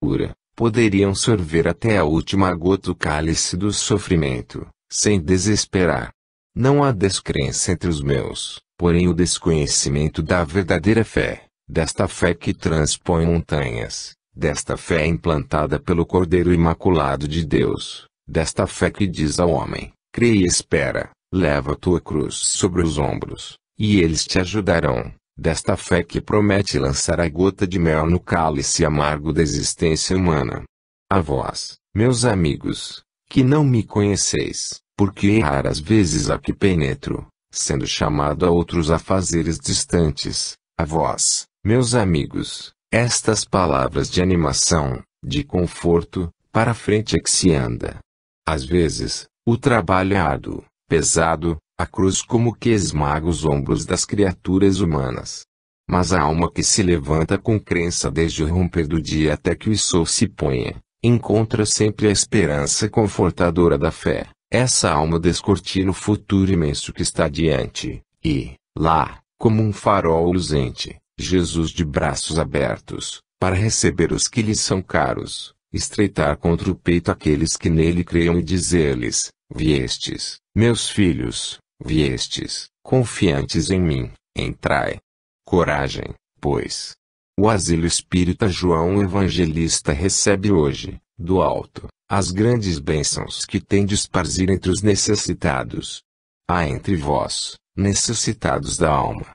cura, poderiam sorver até a última gota do cálice do sofrimento, sem desesperar. Não há descrença entre os meus, porém o desconhecimento da verdadeira fé, desta fé que transpõe montanhas, desta fé implantada pelo Cordeiro Imaculado de Deus, desta fé que diz ao homem, crê e espera, leva a tua cruz sobre os ombros, e eles te ajudarão, desta fé que promete lançar a gota de mel no cálice amargo da existência humana. A vós, meus amigos, que não me conheceis, porque raras vezes aqui penetro, sendo chamado a outros afazeres distantes, a vós, meus amigos, estas palavras de animação, de conforto, para frente é que se anda. Às vezes, o trabalho é árduo, pesado, a cruz como que esmaga os ombros das criaturas humanas. Mas a alma que se levanta com crença desde o romper do dia até que o sol se ponha, encontra sempre a esperança confortadora da fé. Essa alma descortina o futuro imenso que está diante, e, lá, como um farol luzente, Jesus de braços abertos, para receber os que lhe são caros, estreitar contra o peito aqueles que nele creiam e dizer-lhes, viestes, meus filhos, viestes, confiantes em mim, entrai. Coragem, pois. O asilo espírita João Evangelista recebe hoje, do alto, as grandes bênçãos que tem de esparzir entre os necessitados. Há entre vós, necessitados da alma.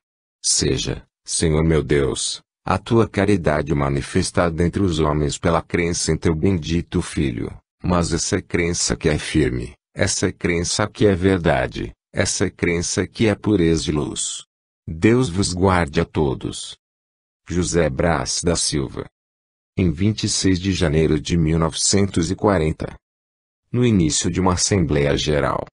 Seja, Senhor meu Deus, a tua caridade manifestada entre os homens pela crença em teu bendito Filho, mas essa crença que é firme, essa crença que é verdade, essa crença que é pureza e luz. Deus vos guarde a todos. José Brás da Silva. Em 26 de janeiro de 1940. No início de uma Assembleia Geral.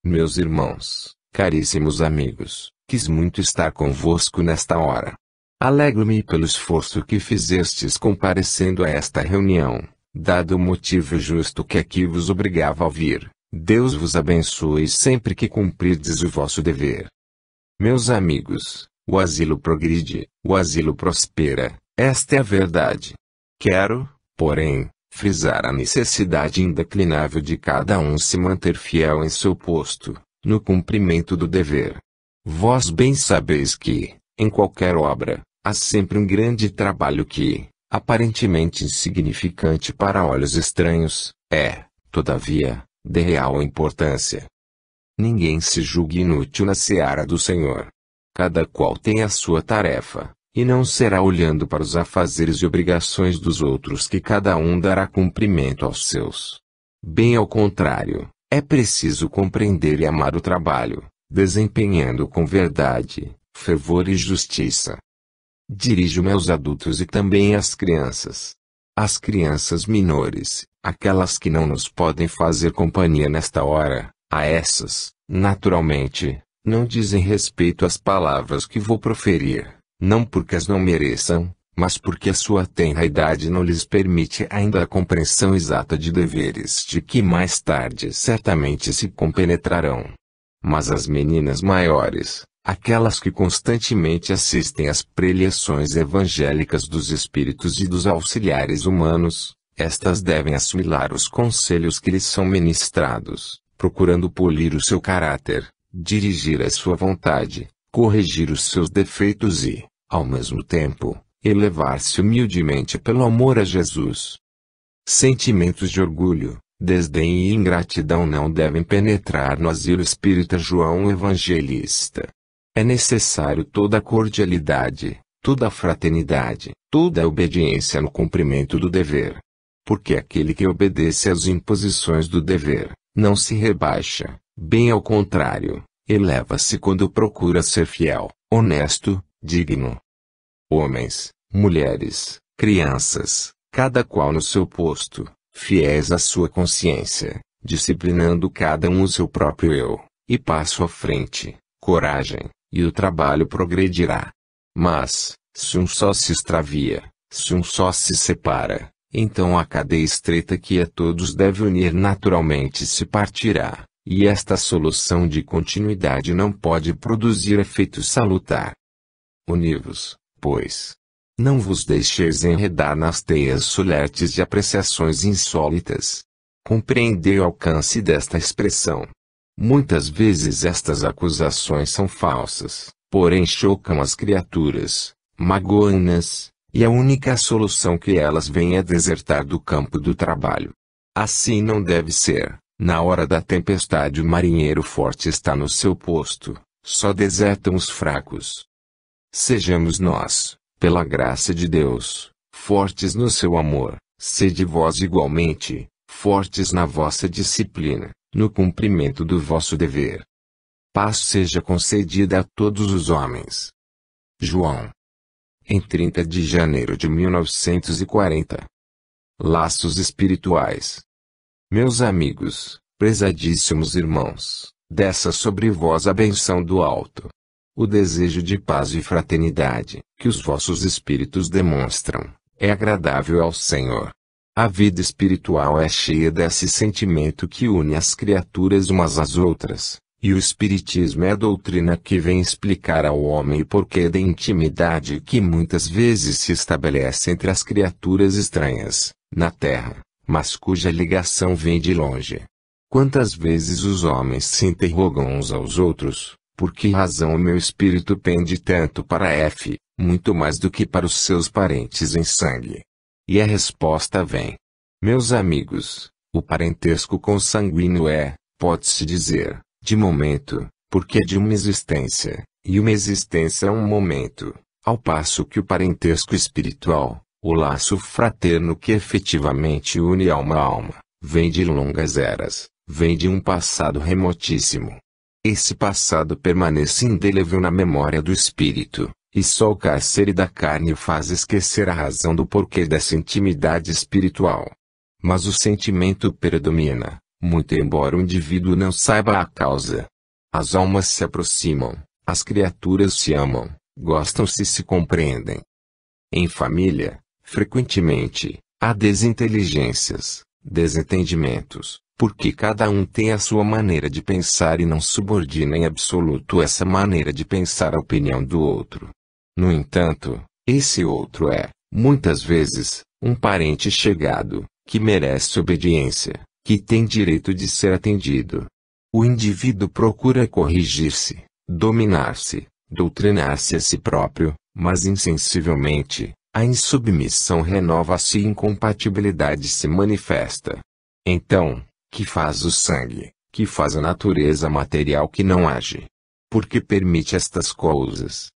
Meus irmãos, caríssimos amigos, quis muito estar convosco nesta hora. Alegro-me pelo esforço que fizestes comparecendo a esta reunião, dado o motivo justo que aqui vos obrigava a vir. Deus vos abençoe sempre que cumprirdes o vosso dever. Meus amigos, o asilo progride, o asilo prospera, esta é a verdade. Quero, porém, frisar a necessidade indeclinável de cada um se manter fiel em seu posto, no cumprimento do dever. Vós bem sabeis que, em qualquer obra, há sempre um grande trabalho que, aparentemente insignificante para olhos estranhos, é, todavia, de real importância. Ninguém se julgue inútil na seara do Senhor. Cada qual tem a sua tarefa, e não será olhando para os afazeres e obrigações dos outros que cada um dará cumprimento aos seus. Bem ao contrário, é preciso compreender e amar o trabalho, desempenhando com verdade, fervor e justiça. Dirijo-me aos adultos e também às crianças. As crianças menores, aquelas que não nos podem fazer companhia nesta hora, a essas, naturalmente, não dizem respeito às palavras que vou proferir, não porque as não mereçam, mas porque a sua tenra idade não lhes permite ainda a compreensão exata de deveres de que mais tarde certamente se compenetrarão. Mas as meninas maiores, aquelas que constantemente assistem às preleções evangélicas dos espíritos e dos auxiliares humanos, estas devem assimilar os conselhos que lhes são ministrados, procurando polir o seu caráter, dirigir a sua vontade, corrigir os seus defeitos e, ao mesmo tempo, elevar-se humildemente pelo amor a Jesus. Sentimentos de orgulho, desdém e ingratidão não devem penetrar no asilo espírita João Evangelista. É necessário toda a cordialidade, toda a fraternidade, toda a obediência no cumprimento do dever. Porque aquele que obedece às imposições do dever, não se rebaixa, bem ao contrário, eleva-se quando procura ser fiel, honesto, digno. Homens, mulheres, crianças, cada qual no seu posto, fiéis à sua consciência, disciplinando cada um o seu próprio eu, e passo à frente, coragem, e o trabalho progredirá. Mas, se um só se extravia, se um só se separa, então a cadeia estreita que a todos deve unir naturalmente se partirá, e esta solução de continuidade não pode produzir efeito salutar. Uni-vos, pois. Não vos deixeis enredar nas teias solertes de apreciações insólitas. Compreendei o alcance desta expressão. Muitas vezes estas acusações são falsas, porém chocam as criaturas, magoam-nas, e a única solução que elas veem é desertar do campo do trabalho. Assim não deve ser. Na hora da tempestade o marinheiro forte está no seu posto, só desertam os fracos. Sejamos nós, pela graça de Deus, fortes no seu amor, sede vós igualmente, fortes na vossa disciplina, no cumprimento do vosso dever. Paz seja concedida a todos os homens. João. Em 30 de janeiro de 1940. Laços espirituais. Meus amigos, prezadíssimos irmãos, desça sobre vós a benção do alto. O desejo de paz e fraternidade, que os vossos espíritos demonstram, é agradável ao Senhor. A vida espiritual é cheia desse sentimento que une as criaturas umas às outras, e o Espiritismo é a doutrina que vem explicar ao homem o porquê da intimidade que muitas vezes se estabelece entre as criaturas estranhas, na terra, mas cuja ligação vem de longe. Quantas vezes os homens se interrogam uns aos outros, por que razão o meu espírito pende tanto para F, muito mais do que para os seus parentes em sangue? E a resposta vem. Meus amigos, o parentesco consanguíneo é, pode-se dizer, de momento, porque é de uma existência, e uma existência é um momento, ao passo que o parentesco espiritual, o laço fraterno que efetivamente une alma a alma, vem de longas eras, vem de um passado remotíssimo. Esse passado permanece indelével na memória do espírito, e só o cárcere da carne faz esquecer a razão do porquê dessa intimidade espiritual. Mas o sentimento predomina, muito embora o indivíduo não saiba a causa. As almas se aproximam, as criaturas se amam, gostam-se e se compreendem. Em família, frequentemente, há desinteligências, desentendimentos, porque cada um tem a sua maneira de pensar e não subordina em absoluto essa maneira de pensar à opinião do outro. No entanto, esse outro é, muitas vezes, um parente chegado, que merece obediência, que tem direito de ser atendido. O indivíduo procura corrigir-se, dominar-se, doutrinar-se a si próprio, mas insensivelmente, a insubmissão renova-se e incompatibilidade se manifesta. Então, que faz o sangue, que faz a natureza material que não age? Porque permite estas coisas.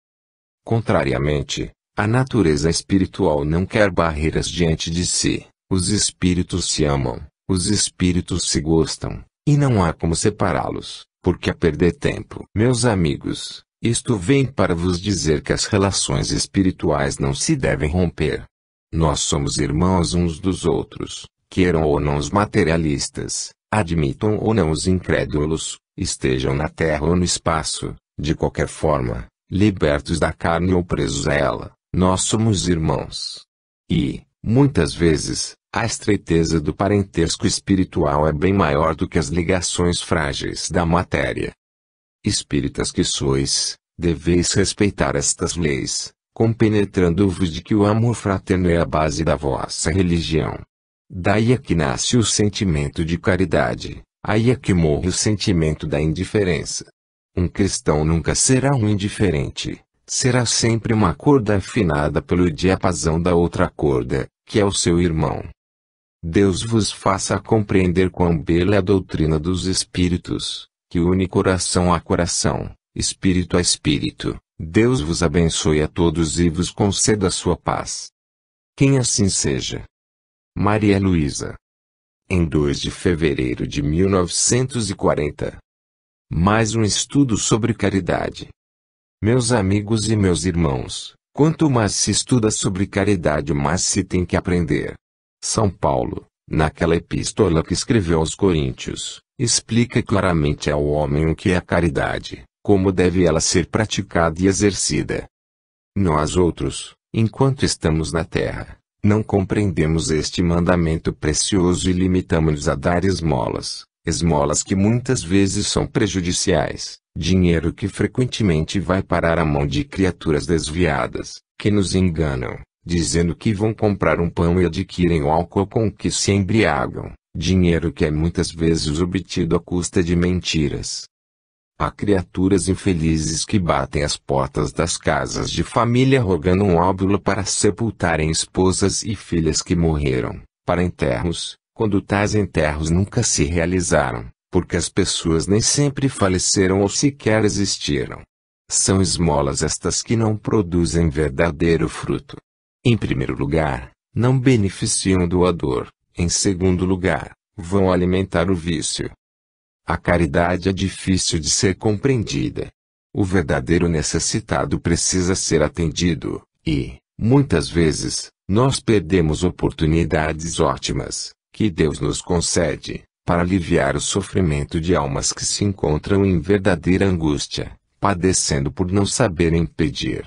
Contrariamente, a natureza espiritual não quer barreiras diante de si, os espíritos se amam, os espíritos se gostam, e não há como separá-los, porque a perder tempo. Meus amigos, isto vem para vos dizer que as relações espirituais não se devem romper. Nós somos irmãos uns dos outros, queiram ou não os materialistas, admitam ou não os incrédulos, estejam na terra ou no espaço, de qualquer forma, libertos da carne ou presos a ela, nós somos irmãos. E, muitas vezes, a estreiteza do parentesco espiritual é bem maior do que as ligações frágeis da matéria. Espíritas que sois, deveis respeitar estas leis, compenetrando-vos de que o amor fraterno é a base da vossa religião. Daí é que nasce o sentimento de caridade, aí é que morre o sentimento da indiferença. Um cristão nunca será um indiferente, será sempre uma corda afinada pelo diapasão da outra corda, que é o seu irmão. Deus vos faça compreender quão bela é a doutrina dos espíritos, que une coração a coração, espírito a espírito. Deus vos abençoe a todos e vos conceda a sua paz. Quem assim seja. Maria Luísa. Em 2 de fevereiro de 1940. Mais um estudo sobre caridade. Meus amigos e meus irmãos, quanto mais se estuda sobre caridade, mais se tem que aprender. São Paulo, naquela epístola que escreveu aos Coríntios, explica claramente ao homem o que é a caridade, como deve ela ser praticada e exercida. Nós outros, enquanto estamos na terra, não compreendemos este mandamento precioso e limitamos-nos a dar esmolas, esmolas que muitas vezes são prejudiciais, dinheiro que frequentemente vai parar à mão de criaturas desviadas, que nos enganam, dizendo que vão comprar um pão e adquirem o álcool com que se embriagam, dinheiro que é muitas vezes obtido à custa de mentiras. Há criaturas infelizes que batem as portas das casas de família rogando um óbolo para sepultarem esposas e filhas que morreram, para enterros, quando tais enterros nunca se realizaram, porque as pessoas nem sempre faleceram ou sequer existiram. São esmolas estas que não produzem verdadeiro fruto. Em primeiro lugar, não beneficiam o doador. Em segundo lugar, vão alimentar o vício. A caridade é difícil de ser compreendida. O verdadeiro necessitado precisa ser atendido, e, muitas vezes, nós perdemos oportunidades ótimas, que Deus nos concede, para aliviar o sofrimento de almas que se encontram em verdadeira angústia, padecendo por não saberem pedir.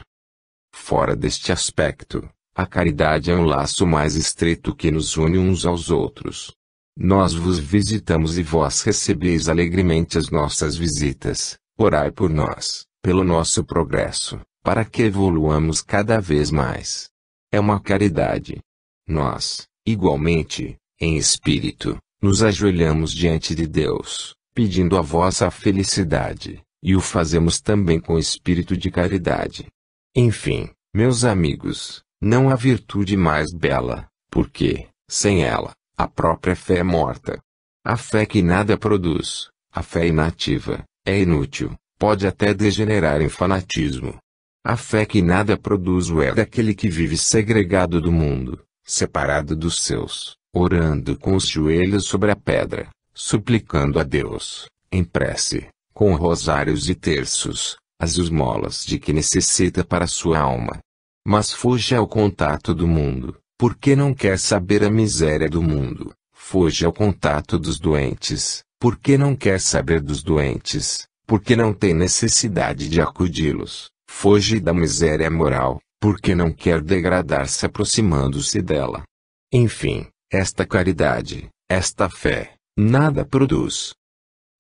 Fora deste aspecto, a caridade é um laço mais estreito que nos une uns aos outros. Nós vos visitamos e vós recebeis alegremente as nossas visitas. Orai por nós, pelo nosso progresso, para que evoluamos cada vez mais. É uma caridade. Nós, igualmente, em espírito, nos ajoelhamos diante de Deus, pedindo a vossa felicidade, e o fazemos também com espírito de caridade. Enfim, meus amigos, não há virtude mais bela, porque, sem ela, a própria fé é morta. A fé que nada produz, a fé inativa, é inútil, pode até degenerar em fanatismo. A fé que nada produz é daquele que vive segregado do mundo, separado dos seus, orando com os joelhos sobre a pedra, suplicando a Deus, em prece, com rosários e terços, as esmolas de que necessita para sua alma. Mas fuja ao contato do mundo, porque não quer saber a miséria do mundo. Fuja ao contato dos doentes, porque não quer saber dos doentes, porque não tem necessidade de acudi-los. Foge da miséria moral, porque não quer degradar-se aproximando-se dela. Enfim, esta caridade, esta fé, nada produz.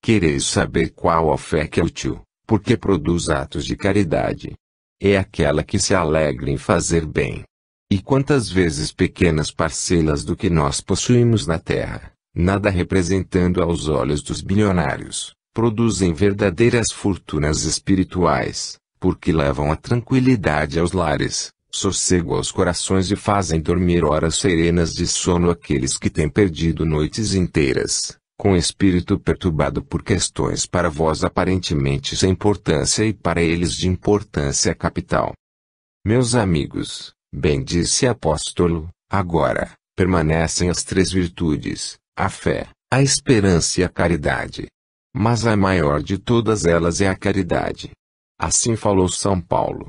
Quereis saber qual a fé que é útil, porque produz atos de caridade. É aquela que se alegra em fazer bem. E quantas vezes pequenas parcelas do que nós possuímos na terra, nada representando aos olhos dos bilionários, produzem verdadeiras fortunas espirituais, porque levam a tranquilidade aos lares, sossego aos corações e fazem dormir horas serenas de sono aqueles que têm perdido noites inteiras, com espírito perturbado por questões para vós aparentemente sem importância e para eles de importância capital. Meus amigos, bem disse apóstolo, agora, permanecem as três virtudes, a fé, a esperança e a caridade. Mas a maior de todas elas é a caridade. Assim falou São Paulo.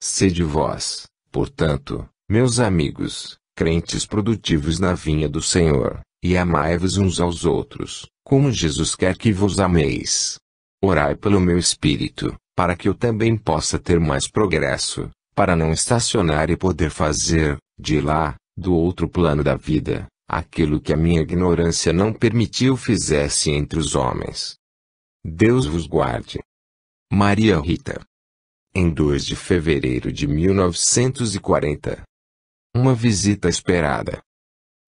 Sede vós, portanto, meus amigos, crentes produtivos na vinha do Senhor, e amai-vos uns aos outros, como Jesus quer que vos ameis. Orai pelo meu espírito, para que eu também possa ter mais progresso, para não estacionar e poder fazer, de lá, do outro plano da vida, aquilo que a minha ignorância não permitiu fizesse entre os homens. Deus vos guarde. Maria Rita. Em 2 de fevereiro de 1940. Uma visita esperada.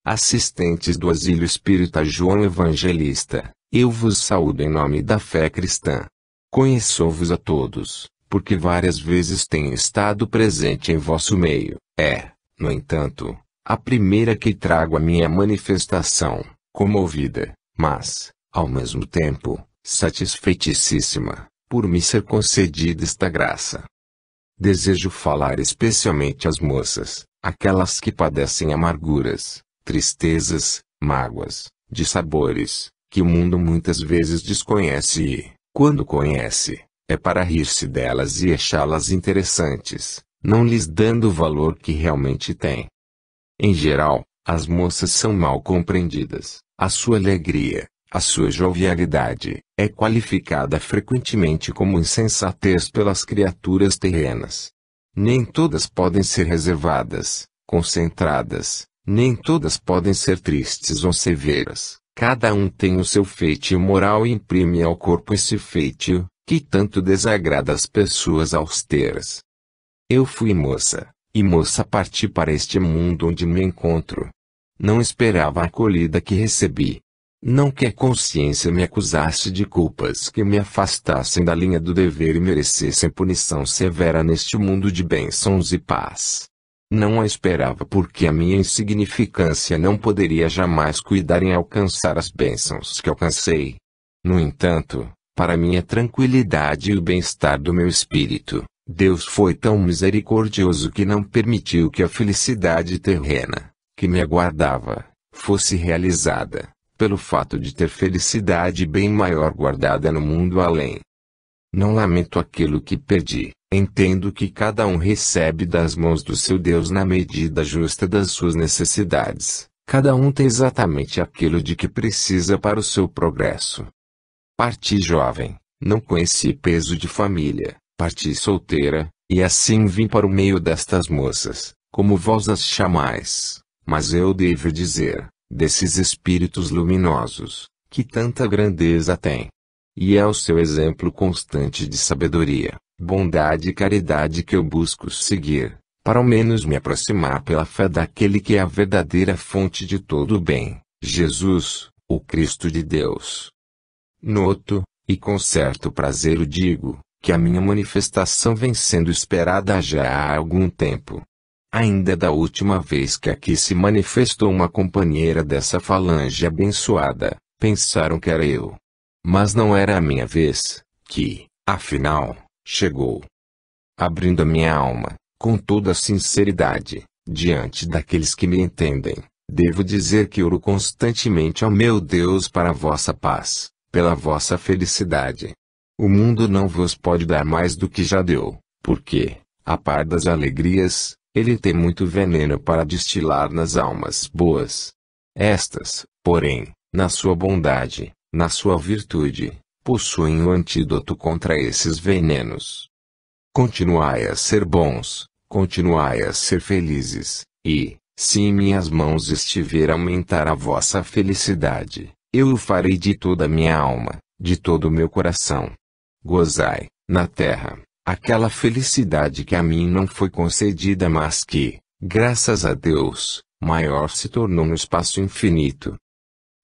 Assistentes do Asilo Espírita João Evangelista, eu vos saúdo em nome da fé cristã. Conheço-vos a todos, porque várias vezes tenho estado presente em vosso meio. É, no entanto, a primeira que trago a minha manifestação, comovida, mas, ao mesmo tempo, satisfeitíssima, por me ser concedida esta graça. Desejo falar especialmente às moças, aquelas que padecem amarguras, tristezas, mágoas, dissabores, que o mundo muitas vezes desconhece e, quando conhece, é para rir-se delas e achá-las interessantes, não lhes dando o valor que realmente têm. Em geral, as moças são mal compreendidas, a sua alegria, a sua jovialidade, é qualificada frequentemente como insensatez pelas criaturas terrenas. Nem todas podem ser reservadas, concentradas, nem todas podem ser tristes ou severas. Cada um tem o seu feitio moral e imprime ao corpo esse feitio, que tanto desagrada as pessoas austeras. Eu fui moça, e moça parti para este mundo onde me encontro. Não esperava a acolhida que recebi. Não que a consciência me acusasse de culpas que me afastassem da linha do dever e merecessem punição severa neste mundo de bênçãos e paz. Não a esperava porque a minha insignificância não poderia jamais cuidar em alcançar as bênçãos que alcancei. No entanto, para minha tranquilidade e o bem-estar do meu espírito, Deus foi tão misericordioso que não permitiu que a felicidade terrena, que me aguardava, fosse realizada, pelo fato de ter felicidade bem maior guardada no mundo além. Não lamento aquilo que perdi, entendo que cada um recebe das mãos do seu Deus na medida justa das suas necessidades, cada um tem exatamente aquilo de que precisa para o seu progresso. Parti jovem, não conheci peso de família, parti solteira, e assim vim para o meio destas moças, como vós as chamais, mas eu devo dizer, desses espíritos luminosos, que tanta grandeza têm. E é o seu exemplo constante de sabedoria, bondade e caridade que eu busco seguir, para ao menos me aproximar pela fé daquele que é a verdadeira fonte de todo o bem, Jesus, o Cristo de Deus. Noto, e com certo prazer o digo, que a minha manifestação vem sendo esperada já há algum tempo. Ainda da última vez que aqui se manifestou uma companheira dessa falange abençoada, pensaram que era eu. Mas não era a minha vez, que, afinal, chegou. Abrindo a minha alma, com toda a sinceridade, diante daqueles que me entendem, devo dizer que oro constantemente ao meu Deus para a vossa paz, pela vossa felicidade. O mundo não vos pode dar mais do que já deu, porque, a par das alegrias, ele tem muito veneno para destilar nas almas boas. Estas, porém, na sua bondade, na sua virtude, possuem o antídoto contra esses venenos. Continuai a ser bons, continuai a ser felizes, e, se em minhas mãos estiver aumentar a vossa felicidade, eu o farei de toda a minha alma, de todo o meu coração. Gozai, na terra, aquela felicidade que a mim não foi concedida mas que, graças a Deus, maior se tornou no espaço infinito.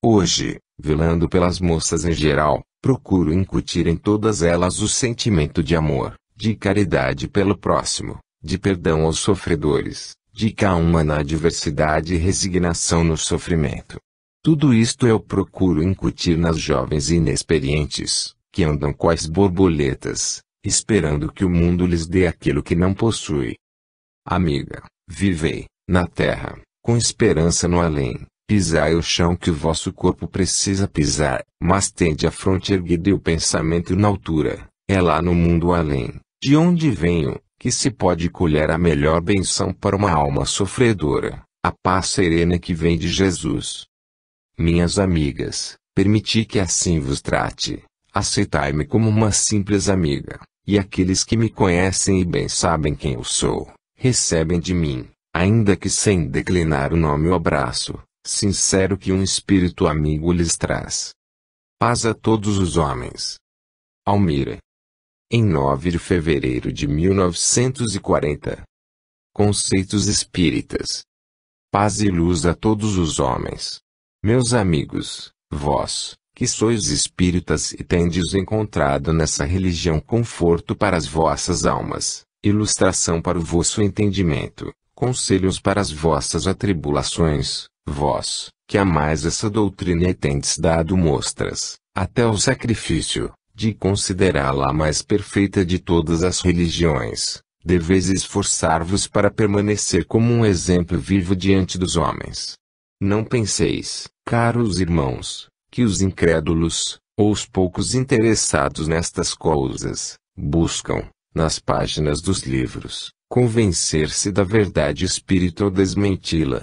Hoje, velando pelas moças em geral, procuro incutir em todas elas o sentimento de amor, de caridade pelo próximo, de perdão aos sofredores, de calma na adversidade e resignação no sofrimento. Tudo isto eu procuro incutir nas jovens inexperientes, que andam quais borboletas, esperando que o mundo lhes dê aquilo que não possui. Amiga, vivei, na terra, com esperança no além. Pisai o chão que o vosso corpo precisa pisar, mas tende a fronte erguida e o pensamento na altura. É lá no mundo além, de onde venho, que se pode colher a melhor benção para uma alma sofredora, a paz serena que vem de Jesus. Minhas amigas, permiti que assim vos trate, aceitai-me como uma simples amiga, e aqueles que me conhecem e bem sabem quem eu sou, recebem de mim, ainda que sem declinar o nome ou abraço, sincero que um espírito amigo lhes traz. Paz a todos os homens. Almira. Em 9 de fevereiro de 1940. Conceitos espíritas. Paz e luz a todos os homens. Meus amigos, vós, que sois espíritas e tendes encontrado nessa religião conforto para as vossas almas, ilustração para o vosso entendimento, conselhos para as vossas atribulações, vós, que amais essa doutrina e tendes dado mostras, até o sacrifício, de considerá-la a mais perfeita de todas as religiões, deveis esforçar-vos para permanecer como um exemplo vivo diante dos homens. Não penseis, caros irmãos, que os incrédulos, ou os poucos interessados nestas coisas, buscam, nas páginas dos livros, convencer-se da verdade espírita ou desmenti-la.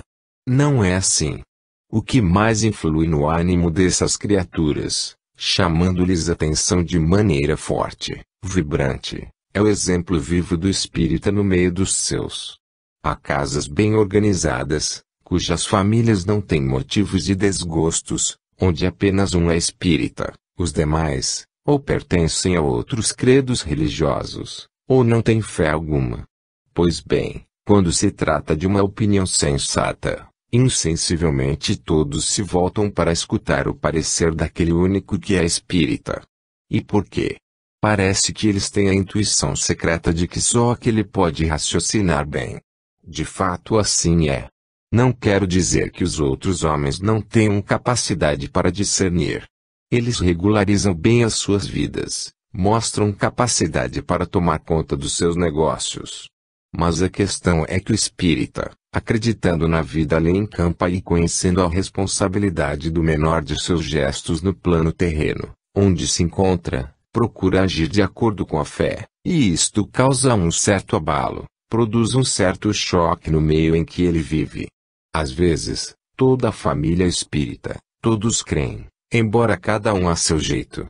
Não é assim. O que mais influi no ânimo dessas criaturas, chamando-lhes atenção de maneira forte, vibrante, é o exemplo vivo do espírita no meio dos seus. Há casas bem organizadas, cujas famílias não têm motivos de desgostos, onde apenas um é espírita, os demais, ou pertencem a outros credos religiosos, ou não têm fé alguma. Pois bem, Quando se trata de uma opinião sensata, insensivelmente todos se voltam para escutar o parecer daquele único que é espírita. E por quê? Parece que eles têm a intuição secreta de que só aquele pode raciocinar bem. De fato assim é. Não quero dizer que os outros homens não tenham capacidade para discernir. Eles regularizam bem as suas vidas, mostram capacidade para tomar conta dos seus negócios. Mas a questão é que o espírita, acreditando na vida além em campo e conhecendo a responsabilidade do menor de seus gestos no plano terreno, onde se encontra, procura agir de acordo com a fé, e isto causa um certo abalo, produz um certo choque no meio em que ele vive. Às vezes, toda a família espírita, todos creem, embora cada um a seu jeito.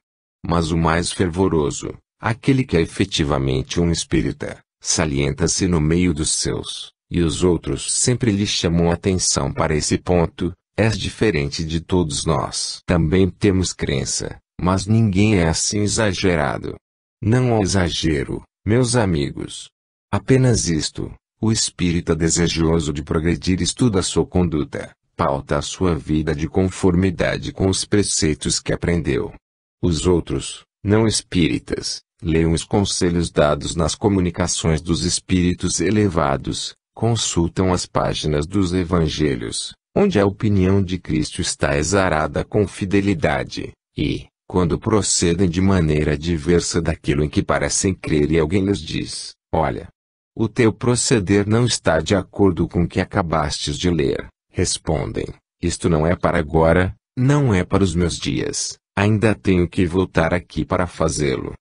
Mas o mais fervoroso, aquele que é efetivamente um espírita, salienta-se no meio dos seus, e os outros sempre lhe chamam a atenção para esse ponto. És diferente de todos nós. Também temos crença, mas ninguém é assim exagerado. Não há exagero, meus amigos. Apenas isto: o espírita desejoso de progredir estuda a sua conduta, pauta a sua vida de conformidade com os preceitos que aprendeu. Os outros, não espíritas, leem os conselhos dados nas comunicações dos espíritos elevados, consultam as páginas dos evangelhos, onde a opinião de Cristo está exarada com fidelidade, e, quando procedem de maneira diversa daquilo em que parecem crer e alguém lhes diz: olha, o teu proceder não está de acordo com o que acabastes de ler, respondem: isto não é para agora, não é para os meus dias, ainda tenho que voltar aqui para fazê-lo.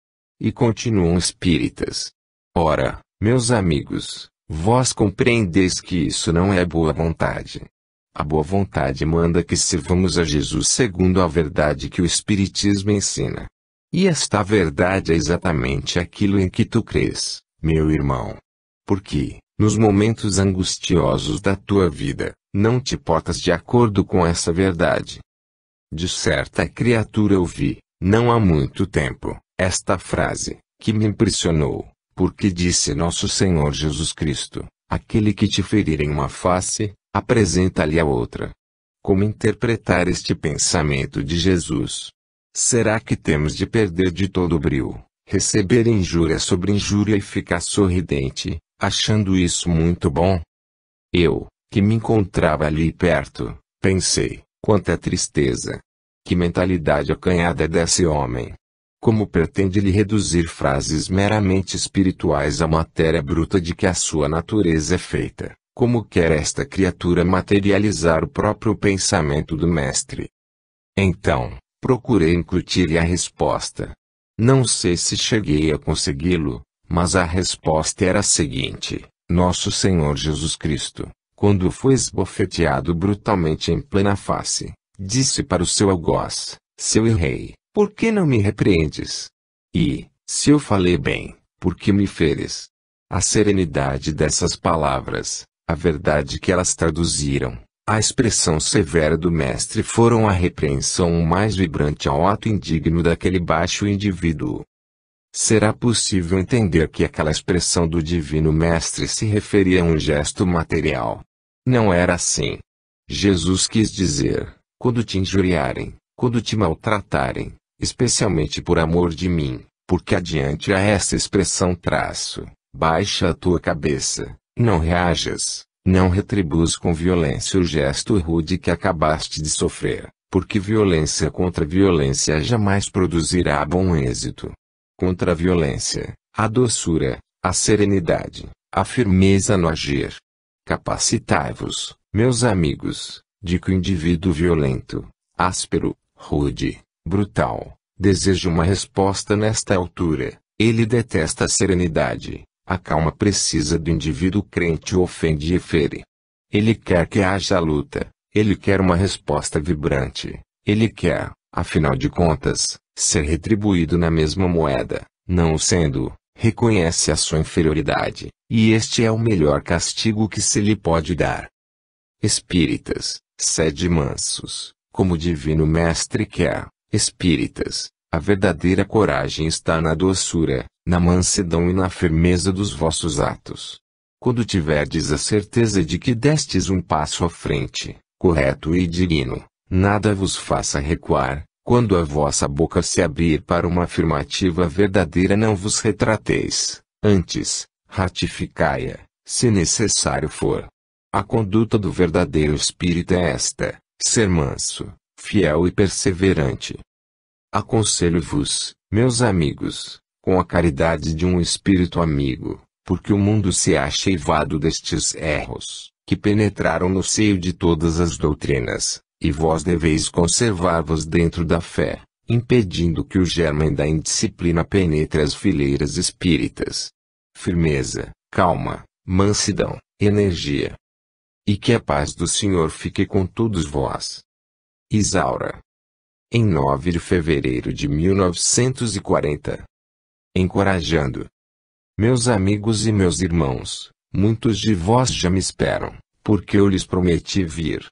E continuam espíritas. Ora, meus amigos, vós compreendeis que isso não é boa vontade. A boa vontade manda que sirvamos a Jesus segundo a verdade que o Espiritismo ensina. E esta verdade é exatamente aquilo em que tu crês, meu irmão. Porque, nos momentos angustiosos da tua vida, não te portas de acordo com essa verdade. De certa criatura ouvi, não há muito tempo, esta frase, que me impressionou, porque disse nosso Senhor Jesus Cristo: aquele que te ferir em uma face, apresenta-lhe a outra. Como interpretar este pensamento de Jesus? Será que temos de perder de todo o brio, receber injúria sobre injúria e ficar sorridente, achando isso muito bom? Eu, que me encontrava ali perto, pensei: quanta tristeza! Que mentalidade acanhada é desse homem! Como pretende-lhe reduzir frases meramente espirituais à matéria bruta de que a sua natureza é feita? Como quer esta criatura materializar o próprio pensamento do Mestre? Então, procurei incutir-lhe a resposta. Não sei se cheguei a consegui-lo, mas a resposta era a seguinte: nosso Senhor Jesus Cristo, quando foi esbofeteado brutalmente em plena face, disse para o seu algoz: se eu errei, por que não me repreendes? E, se eu falei bem, por que me feres? A serenidade dessas palavras, a verdade que elas traduziram, a expressão severa do Mestre foram a repreensão mais vibrante ao ato indigno daquele baixo indivíduo. Será possível entender que aquela expressão do Divino Mestre se referia a um gesto material? Não era assim. Jesus quis dizer: quando te injuriarem, quando te maltratarem, especialmente por amor de mim, porque adiante a essa expressão traço, baixa a tua cabeça, não reajas, não retribuas com violência o gesto rude que acabaste de sofrer, porque violência contra violência jamais produzirá bom êxito. Contra a violência, a doçura, a serenidade, a firmeza no agir. Capacitai-vos, meus amigos, de que o indivíduo violento, áspero, rude, brutal, deseja uma resposta nesta altura. Ele detesta a serenidade, a calma precisa do indivíduo crente o ofende e fere. Ele quer que haja luta, ele quer uma resposta vibrante, ele quer, afinal de contas, ser retribuído na mesma moeda. Não o sendo, reconhece a sua inferioridade, e este é o melhor castigo que se lhe pode dar. Espíritas, sede mansos, como o Divino Mestre quer. Espíritas, a verdadeira coragem está na doçura, na mansidão e na firmeza dos vossos atos. Quando tiverdes a certeza de que destes um passo à frente, correto e digno, nada vos faça recuar. Quando a vossa boca se abrir para uma afirmativa verdadeira, não vos retrateis, antes, ratificai-a, se necessário for. A conduta do verdadeiro espírito é esta: ser manso, fiel e perseverante. Aconselho-vos, meus amigos, com a caridade de um espírito amigo, porque o mundo se acha eivado destes erros, que penetraram no seio de todas as doutrinas, e vós deveis conservar-vos dentro da fé, impedindo que o germe da indisciplina penetre as fileiras espíritas. Firmeza, calma, mansidão, energia. E que a paz do Senhor fique com todos vós. Isaura. Em 9 de fevereiro de 1940. Encorajando. Meus amigos e meus irmãos, muitos de vós já me esperam, porque eu lhes prometi vir.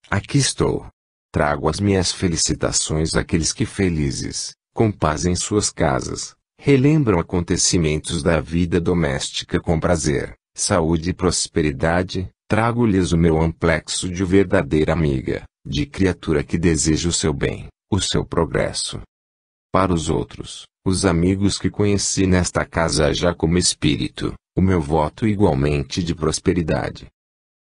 Aqui estou. Trago as minhas felicitações àqueles que felizes, com paz em suas casas, relembram acontecimentos da vida doméstica com prazer, saúde e prosperidade. Trago-lhes o meu amplexo de verdadeira amiga, de criatura que deseja o seu bem, o seu progresso. Para os outros, os amigos que conheci nesta casa já como espírito, o meu voto igualmente de prosperidade.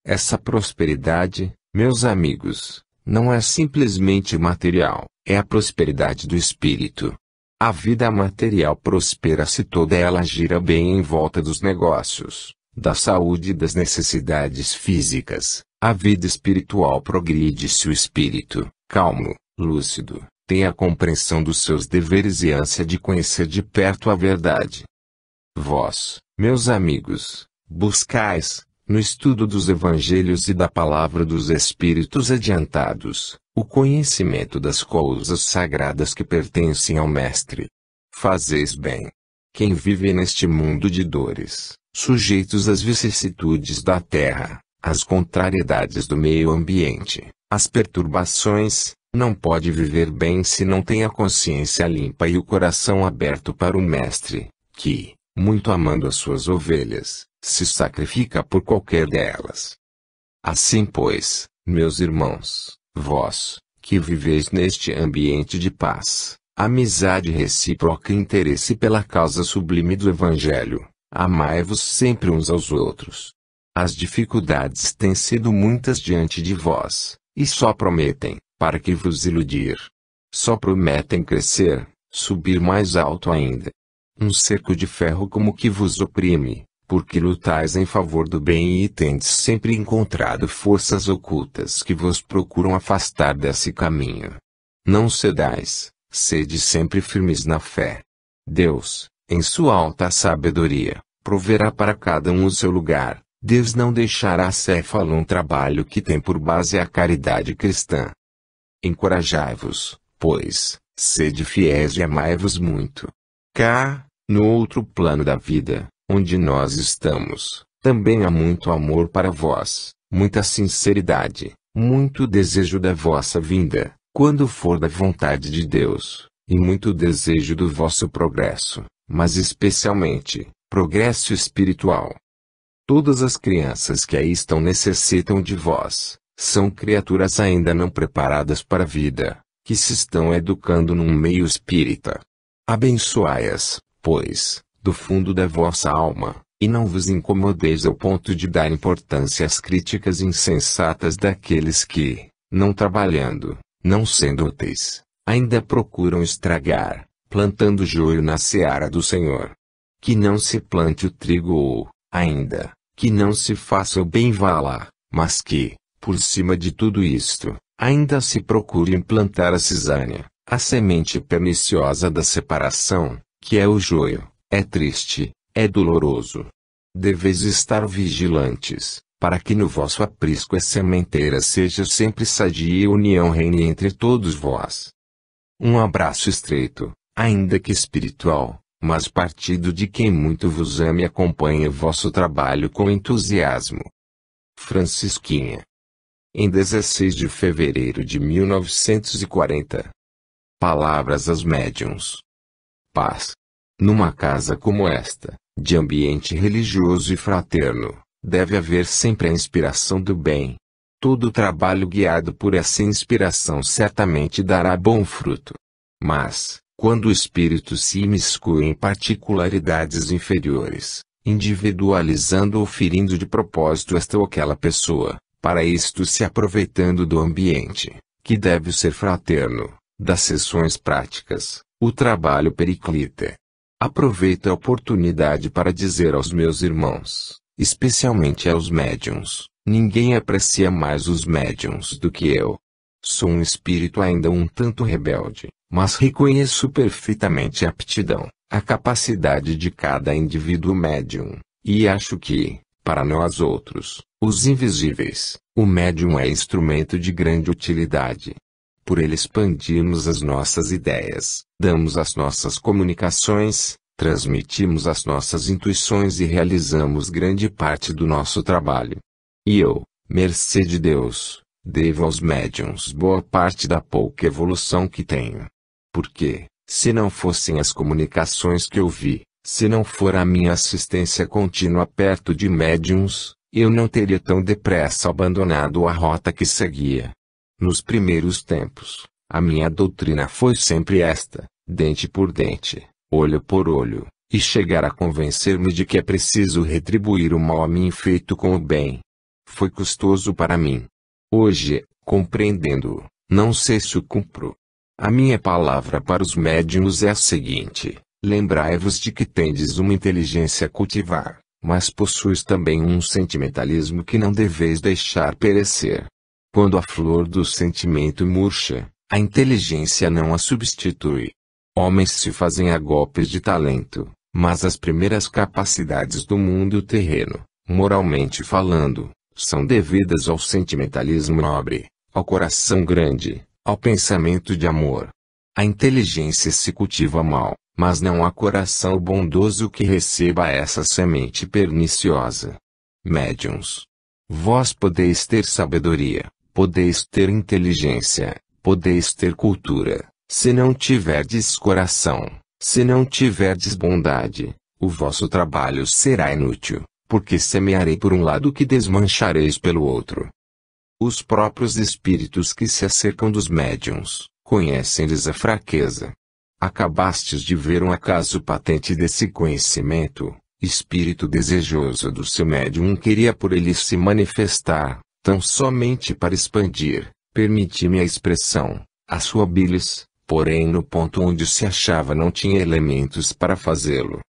Essa prosperidade, meus amigos, não é simplesmente material, é a prosperidade do espírito. A vida material prospera se toda ela gira bem em volta dos negócios, da saúde e das necessidades físicas. A vida espiritual progride se o espírito, calmo, lúcido, tem a compreensão dos seus deveres e ânsia de conhecer de perto a verdade. Vós, meus amigos, buscais, no estudo dos evangelhos e da palavra dos espíritos adiantados, o conhecimento das coisas sagradas que pertencem ao Mestre. Fazeis bem. Quem vive neste mundo de dores, sujeitos às vicissitudes da terra, às contrariedades do meio ambiente, às perturbações, não pode viver bem se não tem a consciência limpa e o coração aberto para o Mestre, que, muito amando as suas ovelhas, se sacrifica por qualquer delas. Assim pois, meus irmãos, vós, que viveis neste ambiente de paz, amizade recíproca e interesse pela causa sublime do Evangelho, amai-vos sempre uns aos outros. As dificuldades têm sido muitas diante de vós, e só prometem, para que vos iludir. Só prometem crescer, subir mais alto ainda. Um cerco de ferro como que vos oprime, porque lutais em favor do bem e tendes sempre encontrado forças ocultas que vos procuram afastar desse caminho. Não cedais, sede sempre firmes na fé. Deus, em sua alta sabedoria, proverá para cada um o seu lugar. Deus não deixará céfalo um trabalho que tem por base a caridade cristã. Encorajai-vos, pois, sede fiéis e amai-vos muito. Cá, no outro plano da vida, onde nós estamos, também há muito amor para vós, muita sinceridade, muito desejo da vossa vinda, quando for da vontade de Deus, e muito desejo do vosso progresso, mas especialmente, progresso espiritual. Todas as crianças que aí estão necessitam de vós, são criaturas ainda não preparadas para a vida, que se estão educando num meio espírita. Abençoai-as, pois, do fundo da vossa alma, e não vos incomodeis ao ponto de dar importância às críticas insensatas daqueles que, não trabalhando, não sendo úteis, ainda procuram estragar, plantando joio na seara do Senhor. Que não se plante o trigo ou, ainda, que não se faça o bem vá lá, mas que, por cima de tudo isto, ainda se procure implantar a cisânia, a semente perniciosa da separação, que é o joio, é triste, é doloroso. Deveis estar vigilantes, para que no vosso aprisco a sementeira seja sempre sadia e união reine entre todos vós. Um abraço estreito, ainda que espiritual, mas partido de quem muito vos ama e acompanha vosso trabalho com entusiasmo. Francisquinha. Em 16 de fevereiro de 1940. Palavras às médiuns. Paz. Numa casa como esta, de ambiente religioso e fraterno, deve haver sempre a inspiração do bem. Todo trabalho guiado por essa inspiração certamente dará bom fruto. Mas, quando o espírito se imiscui em particularidades inferiores, individualizando ou ferindo de propósito esta ou aquela pessoa, para isto se aproveitando do ambiente, que deve ser fraterno, das sessões práticas, o trabalho periclita. Aproveito a oportunidade para dizer aos meus irmãos, especialmente aos médiuns, ninguém aprecia mais os médiuns do que eu. Sou um espírito ainda um tanto rebelde, mas reconheço perfeitamente a aptidão, a capacidade de cada indivíduo médium, e acho que, para nós outros, os invisíveis, o médium é instrumento de grande utilidade. Por ele expandirmos as nossas ideias, damos as nossas comunicações, transmitimos as nossas intuições e realizamos grande parte do nosso trabalho. E eu, mercê de Deus, devo aos médiuns boa parte da pouca evolução que tenho. Porque, se não fossem as comunicações que eu vi, se não for a minha assistência contínua perto de médiuns, eu não teria tão depressa abandonado a rota que seguia. Nos primeiros tempos, a minha doutrina foi sempre esta, dente por dente, olho por olho, e chegar a convencer-me de que é preciso retribuir o mal a mim feito com o bem. Foi custoso para mim. Hoje, compreendendo-o, não sei se o cumpro. A minha palavra para os médiuns é a seguinte: lembrai-vos de que tendes uma inteligência a cultivar, mas possuis também um sentimentalismo que não deveis deixar perecer. Quando a flor do sentimento murcha, a inteligência não a substitui. Homens se fazem a golpes de talento, mas as primeiras capacidades do mundo terreno, moralmente falando, são devidas ao sentimentalismo nobre, ao coração grande, ao pensamento de amor. A inteligência se cultiva mal, mas não há coração bondoso que receba essa semente perniciosa. Médiuns, vós podeis ter sabedoria, podeis ter inteligência, podeis ter cultura, se não tiverdes coração, se não tiverdes bondade, o vosso trabalho será inútil, porque semearei por um lado que desmanchareis pelo outro. Os próprios espíritos que se acercam dos médiuns, conhecem-lhes a fraqueza. Acabastes de ver um acaso patente desse conhecimento, espírito desejoso do seu médium queria por ele se manifestar, tão somente para expandir, permite-me a expressão, a sua bilis, porém no ponto onde se achava não tinha elementos para fazê-lo.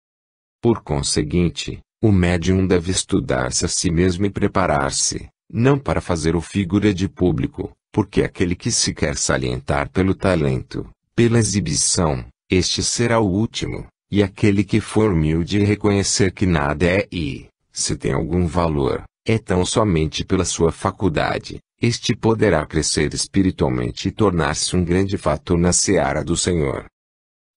Por conseguinte, o médium deve estudar-se a si mesmo e preparar-se, não para fazer o figura de público, porque aquele que se quer salientar pelo talento, pela exibição, este será o último, e aquele que for humilde e reconhecer que nada é e, se tem algum valor, é tão somente pela sua faculdade, este poderá crescer espiritualmente e tornar-se um grande fator na seara do Senhor.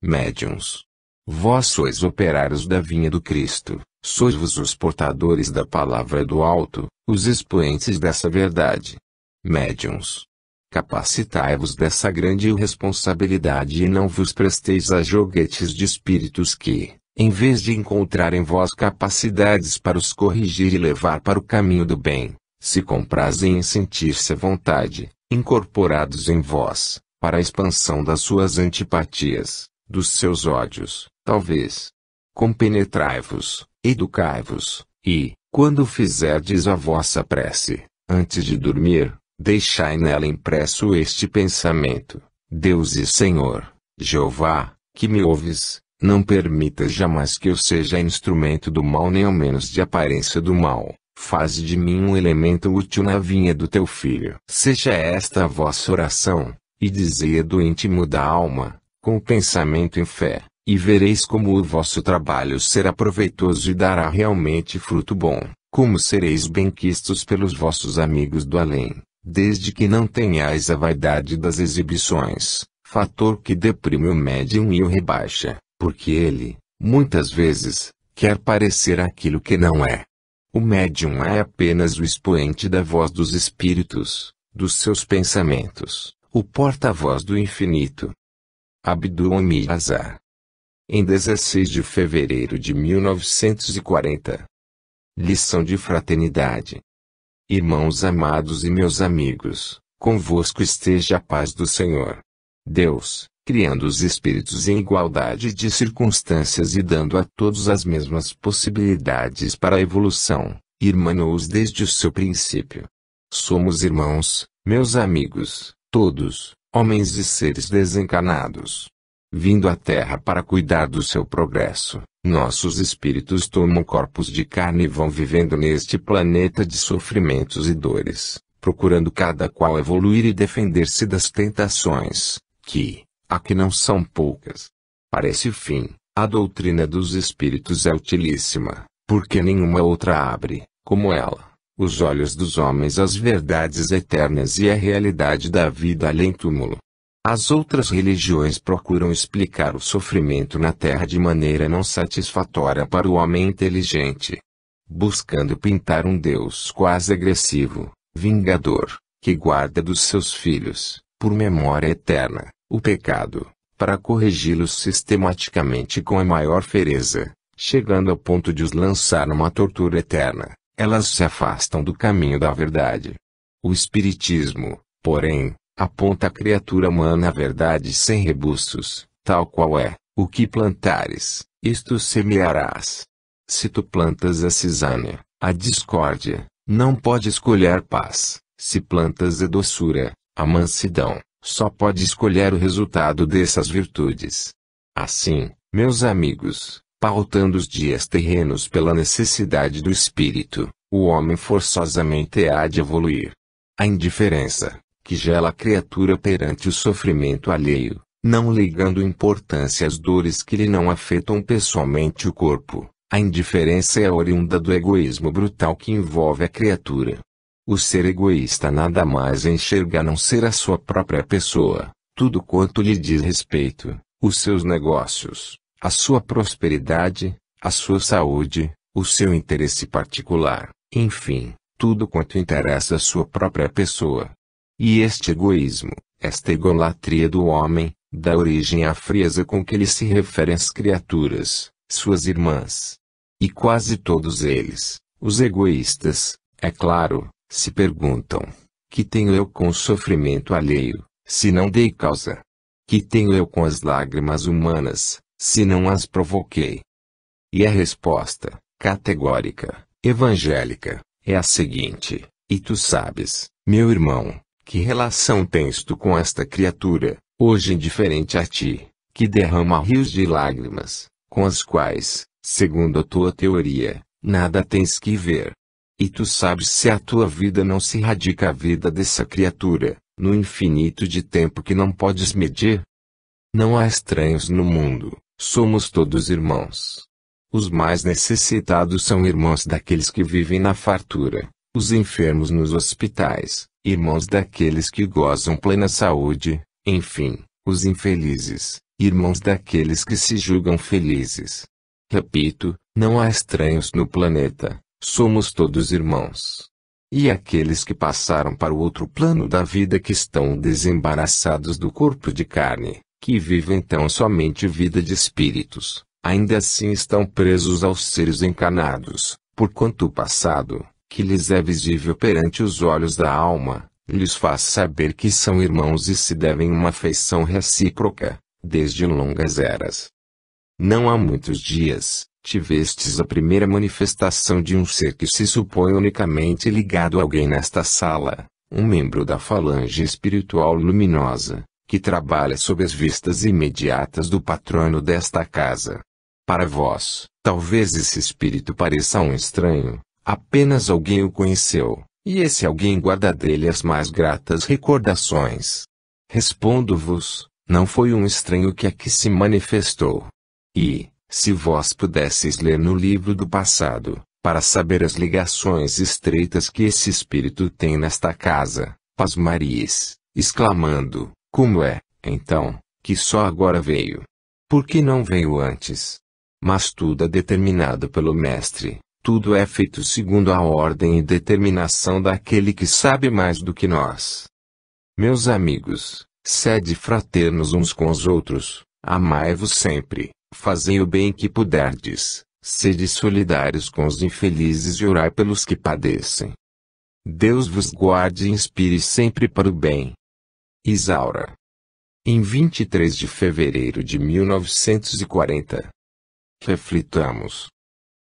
Médiuns, vós sois operários da vinha do Cristo, sois-vos os portadores da palavra do alto, os expoentes dessa verdade. Médiuns, capacitai-vos dessa grande responsabilidade e não vos presteis a joguetes de espíritos que, em vez de encontrar em vós capacidades para os corrigir e levar para o caminho do bem, se comprazem em sentir-se à vontade, incorporados em vós, para a expansão das suas antipatias, dos seus ódios, talvez. Compenetrai-vos, educai-vos, e, quando fizerdes a vossa prece, antes de dormir, deixai nela impresso este pensamento: Deus e Senhor, Jeová, que me ouves, não permitas jamais que eu seja instrumento do mal nem ao menos de aparência do mal, faze de mim um elemento útil na vinha do teu Filho. Seja esta a vossa oração, e dizei-a do íntimo da alma, com o pensamento em fé, e vereis como o vosso trabalho será proveitoso e dará realmente fruto bom, como sereis benquistos pelos vossos amigos do além, desde que não tenhais a vaidade das exibições, fator que deprime o médium e o rebaixa, porque ele, muitas vezes, quer parecer aquilo que não é. O médium é apenas o expoente da voz dos espíritos, dos seus pensamentos, o porta-voz do infinito. Abdul-Hamid Azar. Em 16 de fevereiro de 1940. Lição de fraternidade. Irmãos amados e meus amigos, convosco esteja a paz do Senhor. Deus, criando os espíritos em igualdade de circunstâncias e dando a todos as mesmas possibilidades para a evolução, irmanou-os desde o seu princípio. Somos irmãos, meus amigos, todos, homens e seres desencarnados. Vindo à Terra para cuidar do seu progresso, nossos espíritos tomam corpos de carne e vão vivendo neste planeta de sofrimentos e dores, procurando cada qual evoluir e defender-se das tentações, que, aqui não são poucas. Para esse fim, a doutrina dos espíritos é utilíssima, porque nenhuma outra abre, como ela, os olhos dos homens às verdades eternas e à realidade da vida além túmulo. As outras religiões procuram explicar o sofrimento na Terra de maneira não satisfatória para o homem inteligente, buscando pintar um Deus quase agressivo, vingador, que guarda dos seus filhos, por memória eterna, o pecado, para corrigi-los sistematicamente com a maior fereza, chegando ao ponto de os lançar numa tortura eterna. Elas se afastam do caminho da verdade. O Espiritismo, porém, aponta a criatura humana à verdade sem rebuços, tal qual é: o que plantares, isto semearás. Se tu plantas a cisânia, a discórdia, não podes colher paz. Se plantas a doçura, a mansidão, só podes colher o resultado dessas virtudes. Assim, meus amigos, pautando os dias terrenos pela necessidade do espírito, o homem forçosamente há de evoluir. A indiferença, que gela a criatura perante o sofrimento alheio, não ligando importância às dores que lhe não afetam pessoalmente o corpo. A indiferença é oriunda do egoísmo brutal que envolve a criatura. O ser egoísta nada mais enxerga a não ser a sua própria pessoa, tudo quanto lhe diz respeito, os seus negócios, a sua prosperidade, a sua saúde, o seu interesse particular, enfim, tudo quanto interessa a sua própria pessoa. E este egoísmo, esta egolatria do homem, dá origem à frieza com que ele se refere às criaturas, suas irmãs. E quase todos eles, os egoístas, é claro, se perguntam: que tenho eu com o sofrimento alheio, se não dei causa? Que tenho eu com as lágrimas humanas, se não as provoquei? E a resposta, categórica, evangélica, é a seguinte: e tu sabes, meu irmão, que relação tens tu com esta criatura, hoje indiferente a ti, que derrama rios de lágrimas, com as quais, segundo a tua teoria, nada tens que ver? E tu sabes se a tua vida não se radica a vida dessa criatura, no infinito de tempo que não podes medir? Não há estranhos no mundo, somos todos irmãos. Os mais necessitados são irmãos daqueles que vivem na fartura, os enfermos nos hospitais, irmãos daqueles que gozam plena saúde, enfim, os infelizes, irmãos daqueles que se julgam felizes. Repito, não há estranhos no planeta, somos todos irmãos. E aqueles que passaram para o outro plano da vida, que estão desembaraçados do corpo de carne, que vivem tão somente vida de espíritos, ainda assim estão presos aos seres encarnados, porquanto o passado, que lhes é visível perante os olhos da alma, lhes faz saber que são irmãos e se devem uma afeição recíproca, desde longas eras. Não há muitos dias, tivestes a primeira manifestação de um ser que se supõe unicamente ligado a alguém nesta sala, um membro da falange espiritual luminosa, que trabalha sob as vistas imediatas do patrono desta casa. Para vós, talvez esse espírito pareça um estranho, apenas alguém o conheceu, e esse alguém guarda dele as mais gratas recordações. Respondo-vos, não foi um estranho que aqui se manifestou. E, se vós pudesseis ler no livro do passado, para saber as ligações estreitas que esse espírito tem nesta casa, pasmaríeis, exclamando: como é, então, que só agora veio? Por que não veio antes? Mas tudo é determinado pelo Mestre, tudo é feito segundo a ordem e determinação daquele que sabe mais do que nós. Meus amigos, sede fraternos uns com os outros, amai-vos sempre, fazei o bem que puderdes, Sede solidários com os infelizes e orai pelos que padecem. Deus vos guarde e inspire sempre para o bem. Isaura. Em 23 de fevereiro de 1940. Reflitamos.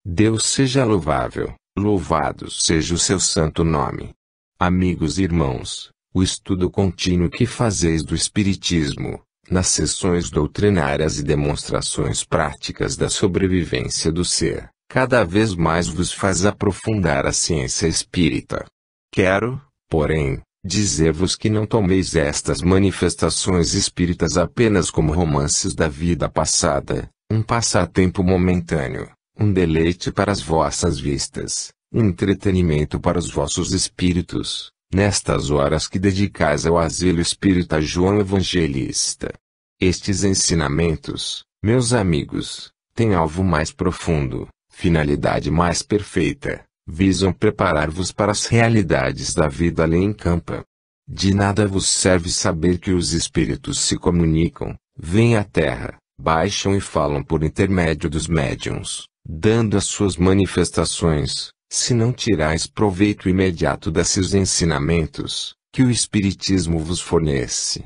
Deus seja louvável, louvado seja o seu santo nome. Amigos e irmãos, o estudo contínuo que fazeis do Espiritismo, nas sessões doutrinárias e demonstrações práticas da sobrevivência do ser, cada vez mais vos faz aprofundar a ciência espírita. Quero, porém, dizer-vos que não tomeis estas manifestações espíritas apenas como romances da vida passada, um passatempo momentâneo, um deleite para as vossas vistas, um entretenimento para os vossos espíritos, nestas horas que dedicais ao asilo espírita João Evangelista. Estes ensinamentos, meus amigos, têm alvo mais profundo, finalidade mais perfeita, visam preparar-vos para as realidades da vida além em campo. De nada vos serve saber que os espíritos se comunicam, vêm à Terra, baixam e falam por intermédio dos médiuns, dando as suas manifestações, se não tirais proveito imediato desses ensinamentos, que o Espiritismo vos fornece.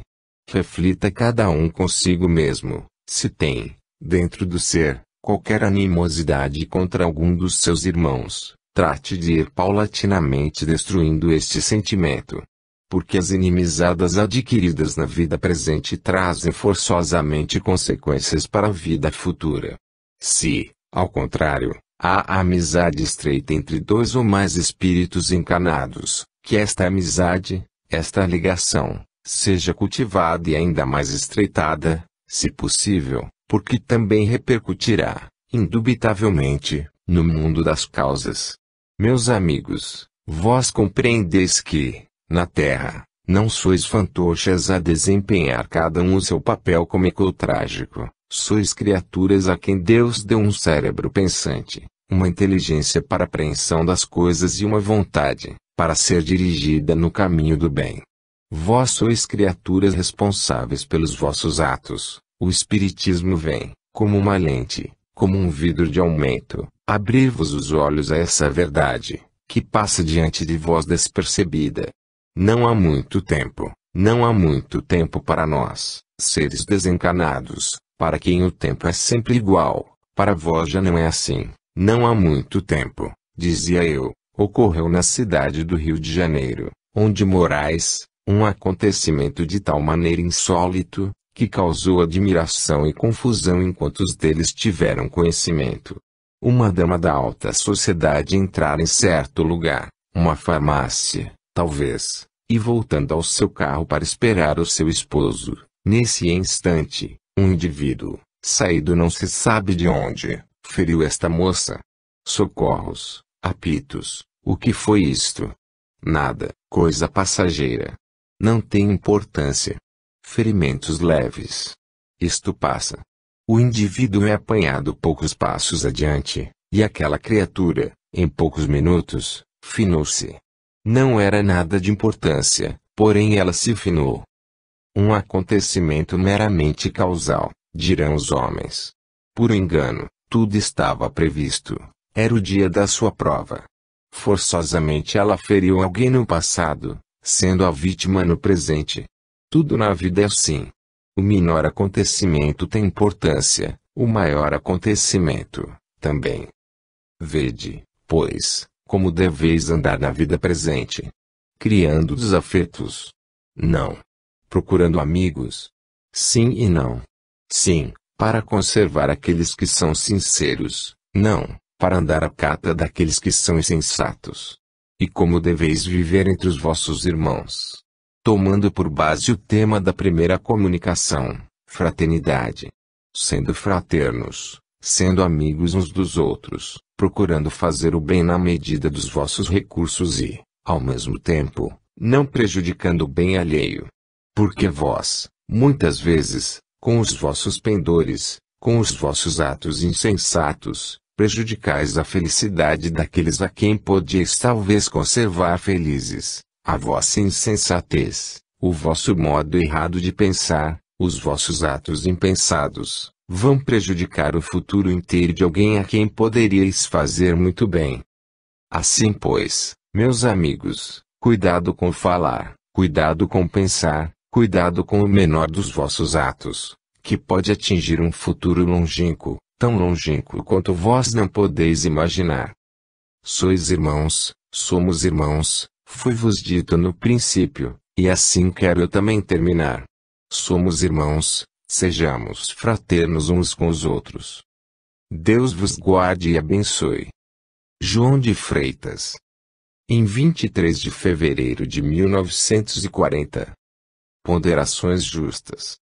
Reflita cada um consigo mesmo, se tem, dentro do ser, qualquer animosidade contra algum dos seus irmãos, trate de ir paulatinamente destruindo este sentimento. Porque as inimizadas adquiridas na vida presente trazem forçosamente consequências para a vida futura. Se, ao contrário, há amizade estreita entre dois ou mais espíritos encarnados, que esta amizade, esta ligação, seja cultivada e ainda mais estreitada, se possível, porque também repercutirá, indubitavelmente, no mundo das causas. Meus amigos, vós compreendeis que, na Terra, não sois fantoches a desempenhar cada um o seu papel cômico ou trágico, sois criaturas a quem Deus deu um cérebro pensante, uma inteligência para a apreensão das coisas e uma vontade, para ser dirigida no caminho do bem. Vós sois criaturas responsáveis pelos vossos atos. O Espiritismo vem, como uma lente, como um vidro de aumento, abrir-vos os olhos a essa verdade, que passa diante de vós despercebida. Não há muito tempo para nós, seres desencarnados, para quem o tempo é sempre igual, para vós já não é assim. Não há muito tempo, dizia eu, ocorreu na cidade do Rio de Janeiro, onde morais, um acontecimento de tal maneira insólito, que causou admiração e confusão enquanto os deles tiveram conhecimento. Uma dama da alta sociedade entrara em certo lugar, uma farmácia, talvez, e voltando ao seu carro para esperar o seu esposo, nesse instante, um indivíduo, saído não se sabe de onde, feriu esta moça. Socorros, apitos, o que foi isto? Nada, coisa passageira. Não tem importância. Ferimentos leves. Isto passa. O indivíduo é apanhado poucos passos adiante, e aquela criatura, em poucos minutos, finou-se. Não era nada de importância, porém ela se finou. Um acontecimento meramente causal, dirão os homens. Por engano, tudo estava previsto. Era o dia da sua prova. Forçosamente ela feriu alguém no passado, sendo a vítima no presente. Tudo na vida é assim. O menor acontecimento tem importância, o maior acontecimento, também. Vede, pois, como deveis andar na vida presente. Criando desafetos? Não. Procurando amigos? Sim e não. Sim, para conservar aqueles que são sinceros, não, para andar à cata daqueles que são insensatos. E como deveis viver entre os vossos irmãos? Tomando por base o tema da primeira comunicação, fraternidade. Sendo fraternos, sendo amigos uns dos outros, procurando fazer o bem na medida dos vossos recursos e, ao mesmo tempo, não prejudicando o bem alheio. Porque vós, muitas vezes, com os vossos pendores, com os vossos atos insensatos, prejudicais a felicidade daqueles a quem podieis talvez conservar felizes. A vossa insensatez, o vosso modo errado de pensar, Os vossos atos impensados vão prejudicar o futuro inteiro de alguém a quem poderíeis fazer muito bem. Assim pois, meus amigos, cuidado com falar, cuidado com pensar, cuidado com o menor dos vossos atos, que pode atingir um futuro longínquo, tão longínquo quanto vós não podeis imaginar. Sois irmãos, somos irmãos, foi-vos dito no princípio, e assim quero eu também terminar. Somos irmãos, sejamos fraternos uns com os outros. Deus vos guarde e abençoe. João de Freitas. Em 23 de fevereiro de 1940. Ponderações justas.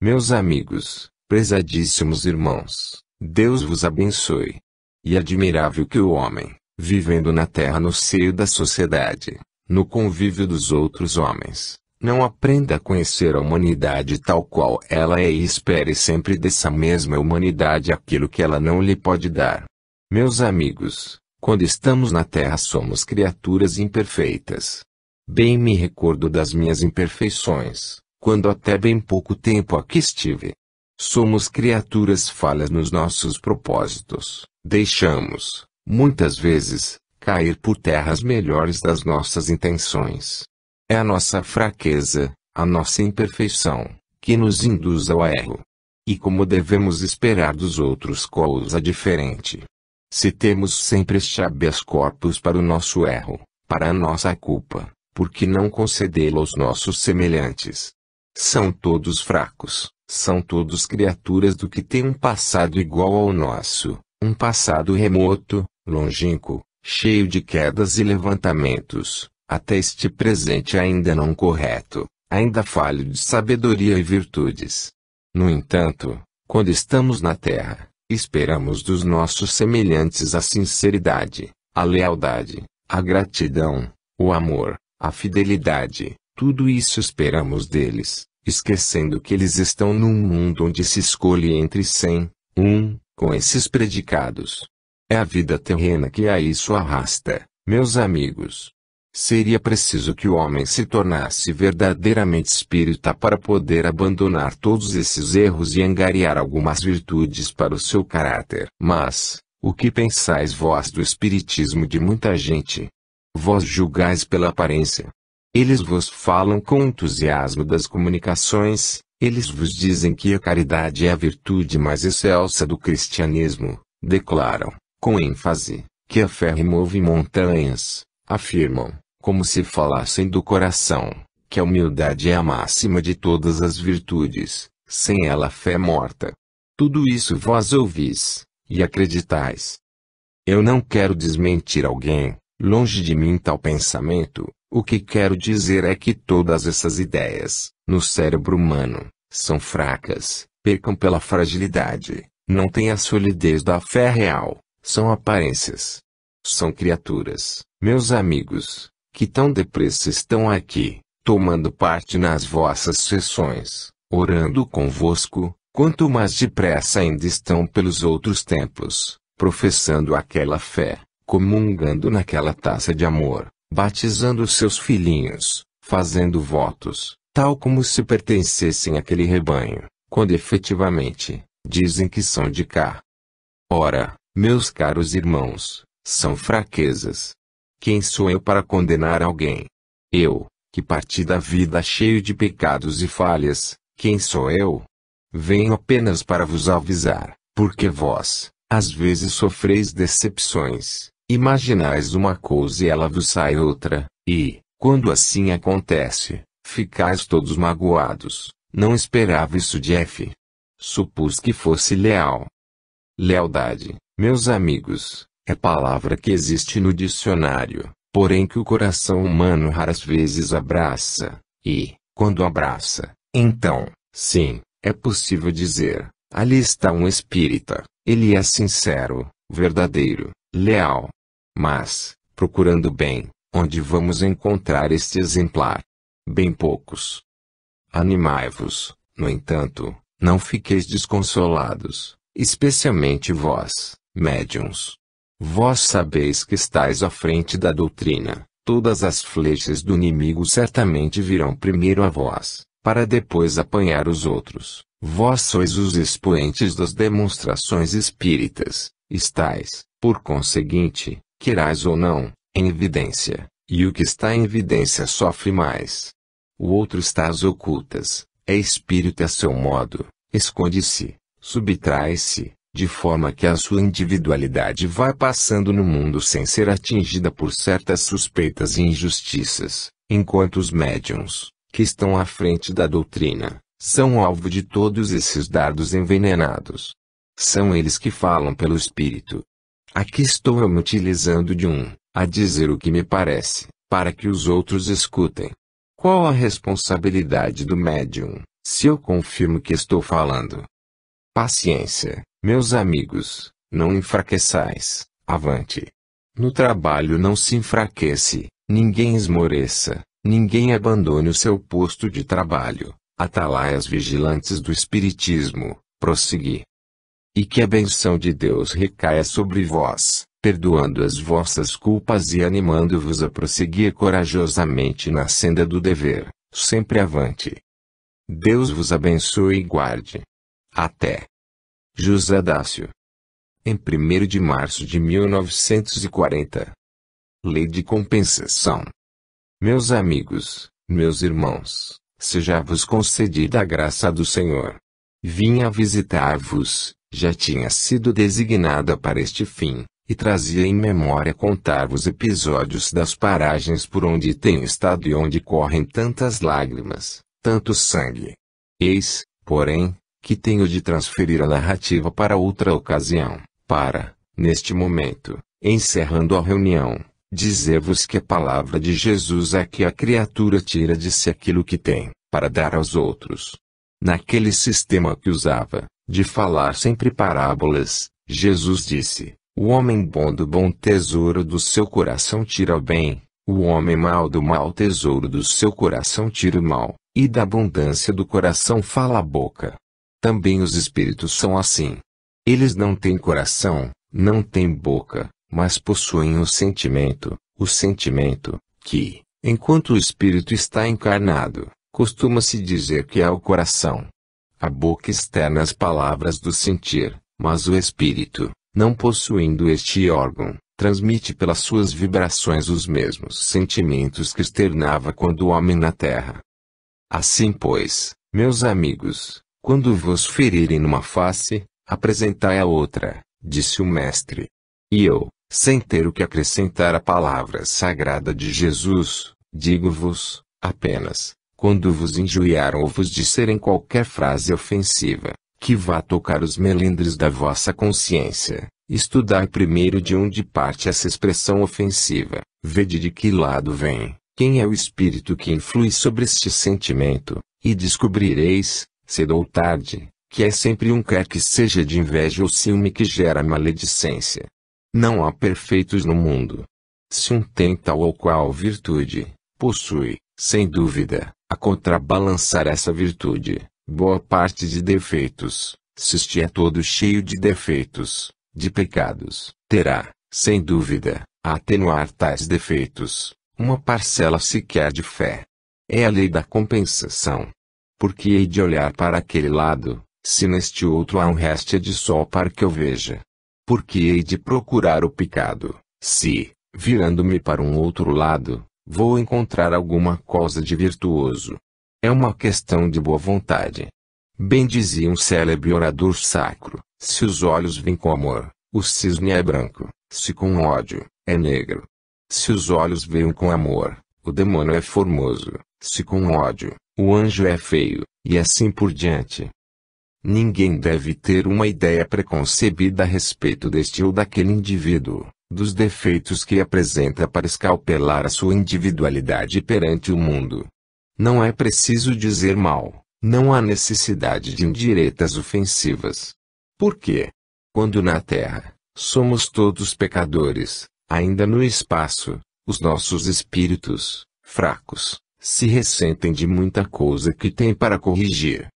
Meus amigos, prezadíssimos irmãos, Deus vos abençoe. E admirável que o homem, vivendo na terra no seio da sociedade, no convívio dos outros homens, não aprenda a conhecer a humanidade tal qual ela é e espere sempre dessa mesma humanidade aquilo que ela não lhe pode dar. Meus amigos, quando estamos na terra somos criaturas imperfeitas. Bem me recordo das minhas imperfeições, quando até bem pouco tempo aqui estive. Somos criaturas falhas nos nossos propósitos, deixamos, muitas vezes, cair por terra as melhores das nossas intenções. É a nossa fraqueza, a nossa imperfeição, que nos induz ao erro. E como devemos esperar dos outros coisa diferente. Se temos sempre este habeas corpus para o nosso erro, para a nossa culpa, por que não concedê-lo aos nossos semelhantes? São todos fracos, são todos criaturas do que têm um passado igual ao nosso, um passado remoto, longínquo, cheio de quedas e levantamentos, até este presente ainda não correto, ainda falho de sabedoria e virtudes. No entanto, quando estamos na terra, esperamos dos nossos semelhantes a sinceridade, a lealdade, a gratidão, o amor, a fidelidade, tudo isso esperamos deles, esquecendo que eles estão num mundo onde se escolhe entre 100, com esses predicados. É a vida terrena que a isso arrasta, meus amigos. Seria preciso que o homem se tornasse verdadeiramente espírita para poder abandonar todos esses erros e angariar algumas virtudes para o seu caráter. Mas, o que pensais vós do espiritismo de muita gente? Vós julgais pela aparência. Eles vos falam com entusiasmo das comunicações, eles vos dizem que a caridade é a virtude mais excelsa do cristianismo, declaram, com ênfase, que a fé remove montanhas. Afirmam, como se falassem do coração, que a humildade é a máxima de todas as virtudes, sem ela a fé é morta. Tudo isso vós ouvis, e acreditais. Eu não quero desmentir alguém, longe de mim tal pensamento, o que quero dizer é que todas essas ideias, no cérebro humano, são fracas, pecam pela fragilidade, não têm a solidez da fé real, são aparências. São criaturas, meus amigos, que tão depressa estão aqui, tomando parte nas vossas sessões, orando convosco, quanto mais depressa ainda estão pelos outros tempos, professando aquela fé, comungando naquela taça de amor, batizando seus filhinhos, fazendo votos, tal como se pertencessem àquele rebanho, quando efetivamente, dizem que são de cá. Ora, meus caros irmãos, são fraquezas. Quem sou eu para condenar alguém? Eu, que parti da vida cheio de pecados e falhas, quem sou eu? Venho apenas para vos avisar, porque vós, às vezes sofreis decepções, imaginais uma coisa e ela vos sai outra, e, quando assim acontece, ficais todos magoados. Não esperava isso de F. Supus que fosse leal. Lealdade, meus amigos, é palavra que existe no dicionário, porém que o coração humano raras vezes abraça, e, quando abraça, então, sim, é possível dizer, ali está um espírita, ele é sincero, verdadeiro, leal. Mas, procurando bem, onde vamos encontrar este exemplar? Bem poucos. Animai-vos, no entanto, não fiqueis desconsolados, especialmente vós, médiuns. Vós sabeis que estáis à frente da doutrina, todas as flechas do inimigo certamente virão primeiro a vós, para depois apanhar os outros. Vós sois os expoentes das demonstrações espíritas, estais, por conseguinte, queirais ou não, em evidência, e o que está em evidência sofre mais. O outro está às ocultas, é espírito a seu modo, esconde-se, subtrai-se, de forma que a sua individualidade vai passando no mundo sem ser atingida por certas suspeitas e injustiças, enquanto os médiuns, que estão à frente da doutrina, são alvo de todos esses dardos envenenados. São eles que falam pelo espírito. Aqui estou eu me utilizando de a dizer o que me parece, para que os outros escutem. Qual a responsabilidade do médium, se eu confirmo que estou falando? Paciência, meus amigos, não enfraqueçais, avante. No trabalho não se enfraquece, ninguém esmoreça, ninguém abandone o seu posto de trabalho, atalaias vigilantes do espiritismo, prossegui. E que a benção de Deus recaia sobre vós, perdoando as vossas culpas e animando-vos a prosseguir corajosamente na senda do dever, sempre avante. Deus vos abençoe e guarde. Até. José Dácio. Em 1º de março de 1940. Lei de compensação. Meus amigos, meus irmãos, seja-vos concedida a graça do Senhor. Vinha visitar-vos, já tinha sido designada para este fim, e trazia em memória contar-vos episódios das paragens por onde tenho estado e onde correm tantas lágrimas, tanto sangue. Eis, porém, que tenho de transferir a narrativa para outra ocasião, para, neste momento, encerrando a reunião, dizer-vos que a palavra de Jesus é que a criatura tira de si aquilo que tem, para dar aos outros. Naquele sistema que usava, de falar sempre parábolas, Jesus disse: o homem bom do bom tesouro do seu coração tira o bem, o homem mau do mau tesouro do seu coração tira o mal, e da abundância do coração fala a boca. Também os espíritos são assim. Eles não têm coração, não têm boca, mas possuem o sentimento, que, enquanto o espírito está encarnado, costuma-se dizer que é o coração. A boca externa as palavras do sentir, mas o espírito, não possuindo este órgão, transmite pelas suas vibrações os mesmos sentimentos que externava quando o homem na terra. Assim pois, meus amigos, quando vos ferirem numa face, apresentai a outra, disse o mestre. E eu, sem ter o que acrescentar à palavra sagrada de Jesus, digo-vos, apenas, quando vos injuriaram ou vos disserem qualquer frase ofensiva, que vá tocar os melindres da vossa consciência, estudai primeiro de onde parte essa expressão ofensiva, vede de que lado vem, quem é o espírito que influi sobre este sentimento, e descobrireis, cedo ou tarde, que é sempre quer que seja de inveja ou ciúme que gera maledicência. Não há perfeitos no mundo. Se tem tal ou qual virtude, possui, sem dúvida, a contrabalançar essa virtude, boa parte de defeitos. Se este é todo cheio de defeitos, de pecados, terá, sem dúvida, a atenuar tais defeitos, uma parcela sequer de fé. É a lei da compensação. Porque hei de olhar para aquele lado, se neste outro há réstia de sol para que eu veja? Porque hei de procurar o pecado, se, virando-me para um outro lado, vou encontrar alguma coisa de virtuoso? É uma questão de boa vontade. Bem dizia um célebre orador sacro: se os olhos vêm com amor, o cisne é branco; se com ódio, é negro. Se os olhos veem com amor, o demônio é formoso; se com ódio, o anjo é feio, e assim por diante. Ninguém deve ter uma ideia preconcebida a respeito deste ou daquele indivíduo, dos defeitos que apresenta para escalpelar a sua individualidade perante o mundo. Não é preciso dizer mal, não há necessidade de indiretas ofensivas. Por quê? Quando na terra, somos todos pecadores, ainda no espaço, os nossos espíritos, fracos, se ressentem de muita coisa que têm para corrigir.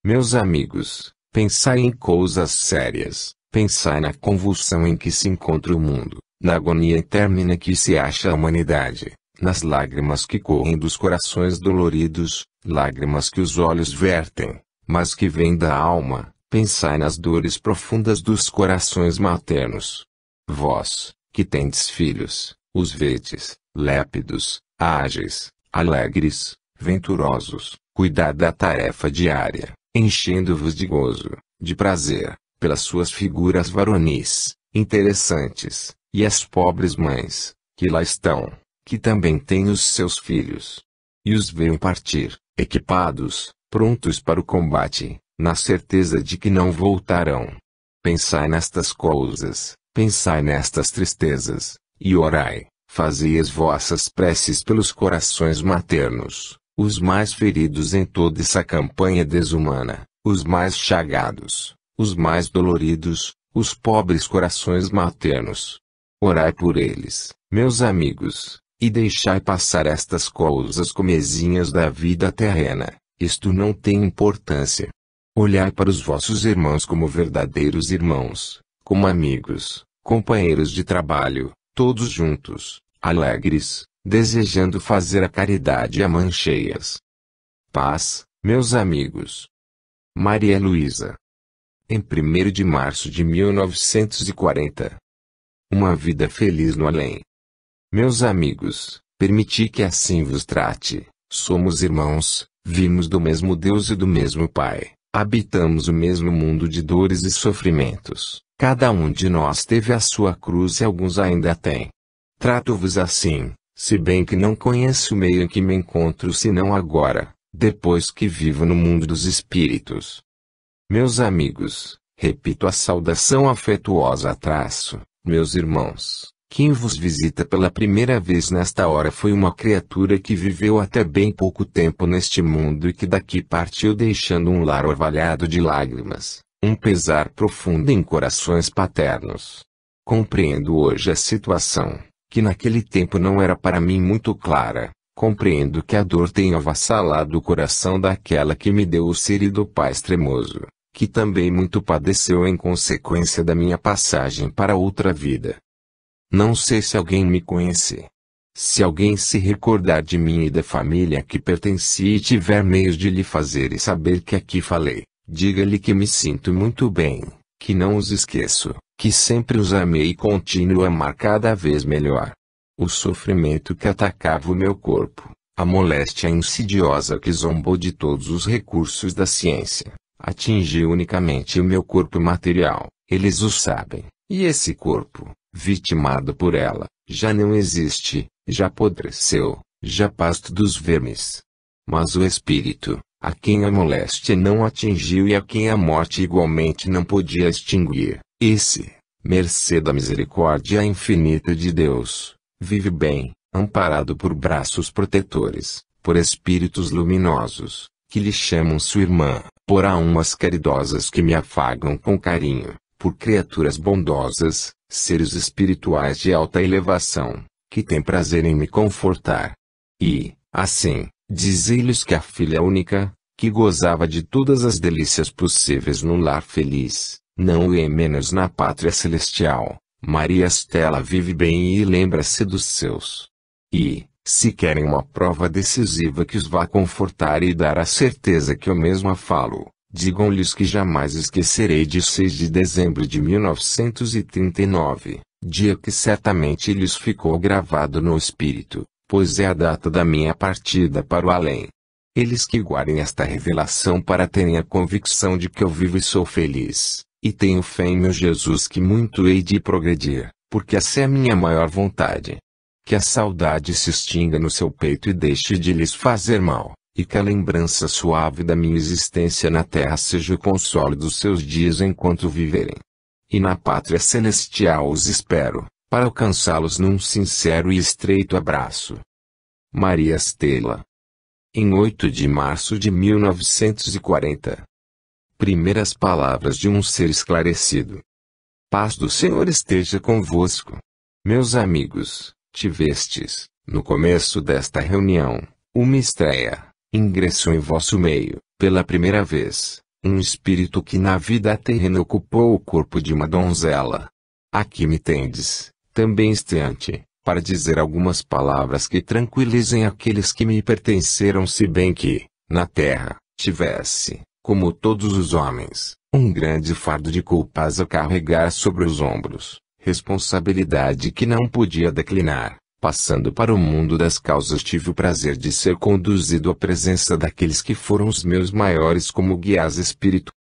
Meus amigos, pensai em coisas sérias, pensai na convulsão em que se encontra o mundo, na agonia eterna em que se acha a humanidade, nas lágrimas que correm dos corações doloridos, lágrimas que os olhos vertem, mas que vêm da alma. Pensai nas dores profundas dos corações maternos. Vós, que tendes filhos, os vedes, lépidos, ágeis, alegres, venturosos, cuidar da tarefa diária, enchendo-vos de gozo, de prazer, pelas suas figuras varonis, interessantes, e as pobres mães, que lá estão, que também têm os seus filhos. E os veem partir, equipados, prontos para o combate, na certeza de que não voltarão. Pensai nestas coisas, pensai nestas tristezas, e orai, fazei as vossas preces pelos corações maternos, os mais feridos em toda essa campanha desumana, os mais chagados, os mais doloridos, os pobres corações maternos. Orai por eles, meus amigos, e deixai passar estas coisas comezinhas da vida terrena, isto não tem importância. Olhai para os vossos irmãos como verdadeiros irmãos, como amigos, companheiros de trabalho, todos juntos, alegres, desejando fazer a caridade a mãos cheias. Paz, meus amigos. Maria Luísa. Em 1º de março de 1940. Uma vida feliz no além. Meus amigos, permiti que assim vos trate. Somos irmãos, vimos do mesmo Deus e do mesmo Pai. Habitamos o mesmo mundo de dores e sofrimentos. Cada um de nós teve a sua cruz e alguns ainda têm. Trato-vos assim, se bem que não conheço o meio em que me encontro senão agora, depois que vivo no mundo dos espíritos. Meus amigos, repito a saudação afetuosa meus irmãos. Quem vos visita pela primeira vez nesta hora foi uma criatura que viveu até bem pouco tempo neste mundo e que daqui partiu deixando um lar orvalhado de lágrimas, um pesar profundo em corações paternos. Compreendo hoje a situação, que naquele tempo não era para mim muito clara. Compreendo que a dor tenha avassalado o coração daquela que me deu o ser e do pai extremoso, que também muito padeceu em consequência da minha passagem para outra vida. Não sei se alguém me conhece. Se alguém se recordar de mim e da família a que pertenci e tiver meios de lhe fazer e saber que aqui falei, diga-lhe que me sinto muito bem, que não os esqueço, que sempre os amei e continuo a amar cada vez melhor. O sofrimento que atacava o meu corpo, a moléstia insidiosa que zombou de todos os recursos da ciência, atingiu unicamente o meu corpo material, eles o sabem, e esse corpo, vitimado por ela, já não existe, já apodreceu, já pasto dos vermes. Mas o espírito, a quem a moléstia não atingiu e a quem a morte igualmente não podia extinguir, esse, mercê da misericórdia infinita de Deus, vive bem, amparado por braços protetores, por espíritos luminosos, que lhe chamam sua irmã, por almas caridosas que me afagam com carinho, por criaturas bondosas, seres espirituais de alta elevação, que têm prazer em me confortar. E, assim, dizei-lhes que a filha única, que gozava de todas as delícias possíveis no lar feliz, não o é menos na pátria celestial, Maria Stella vive bem e lembra-se dos seus. E, se querem uma prova decisiva que os vá confortar e dar a certeza que eu mesma falo, digam-lhes que jamais esquecerei de 6 de dezembro de 1939, dia que certamente lhes ficou gravado no espírito, pois é a data da minha partida para o além. Eles que guardem esta revelação para terem a convicção de que eu vivo e sou feliz, e tenho fé em meu Jesus que muito hei de progredir, porque essa é a minha maior vontade. Que a saudade se extinga no seu peito e deixe de lhes fazer mal, e que a lembrança suave da minha existência na terra seja o consolo dos seus dias enquanto viverem. E na pátria celestial os espero, para alcançá-los num sincero e estreito abraço. Maria Stella. Em 8 de março de 1940. Primeiras palavras de um ser esclarecido. Paz do Senhor esteja convosco. Meus amigos, tivestes, no começo desta reunião, uma estreia, ingressou em vosso meio, pela primeira vez, um espírito que na vida terrena ocupou o corpo de uma donzela. Aqui me tendes, também instante, para dizer algumas palavras que tranquilizem aqueles que me pertenceram, se bem que, na terra, tivesse, como todos os homens, um grande fardo de culpas a carregar sobre os ombros, responsabilidade que não podia declinar. Passando para o mundo das causas, tive o prazer de ser conduzido à presença daqueles que foram os meus maiores como guias espírito,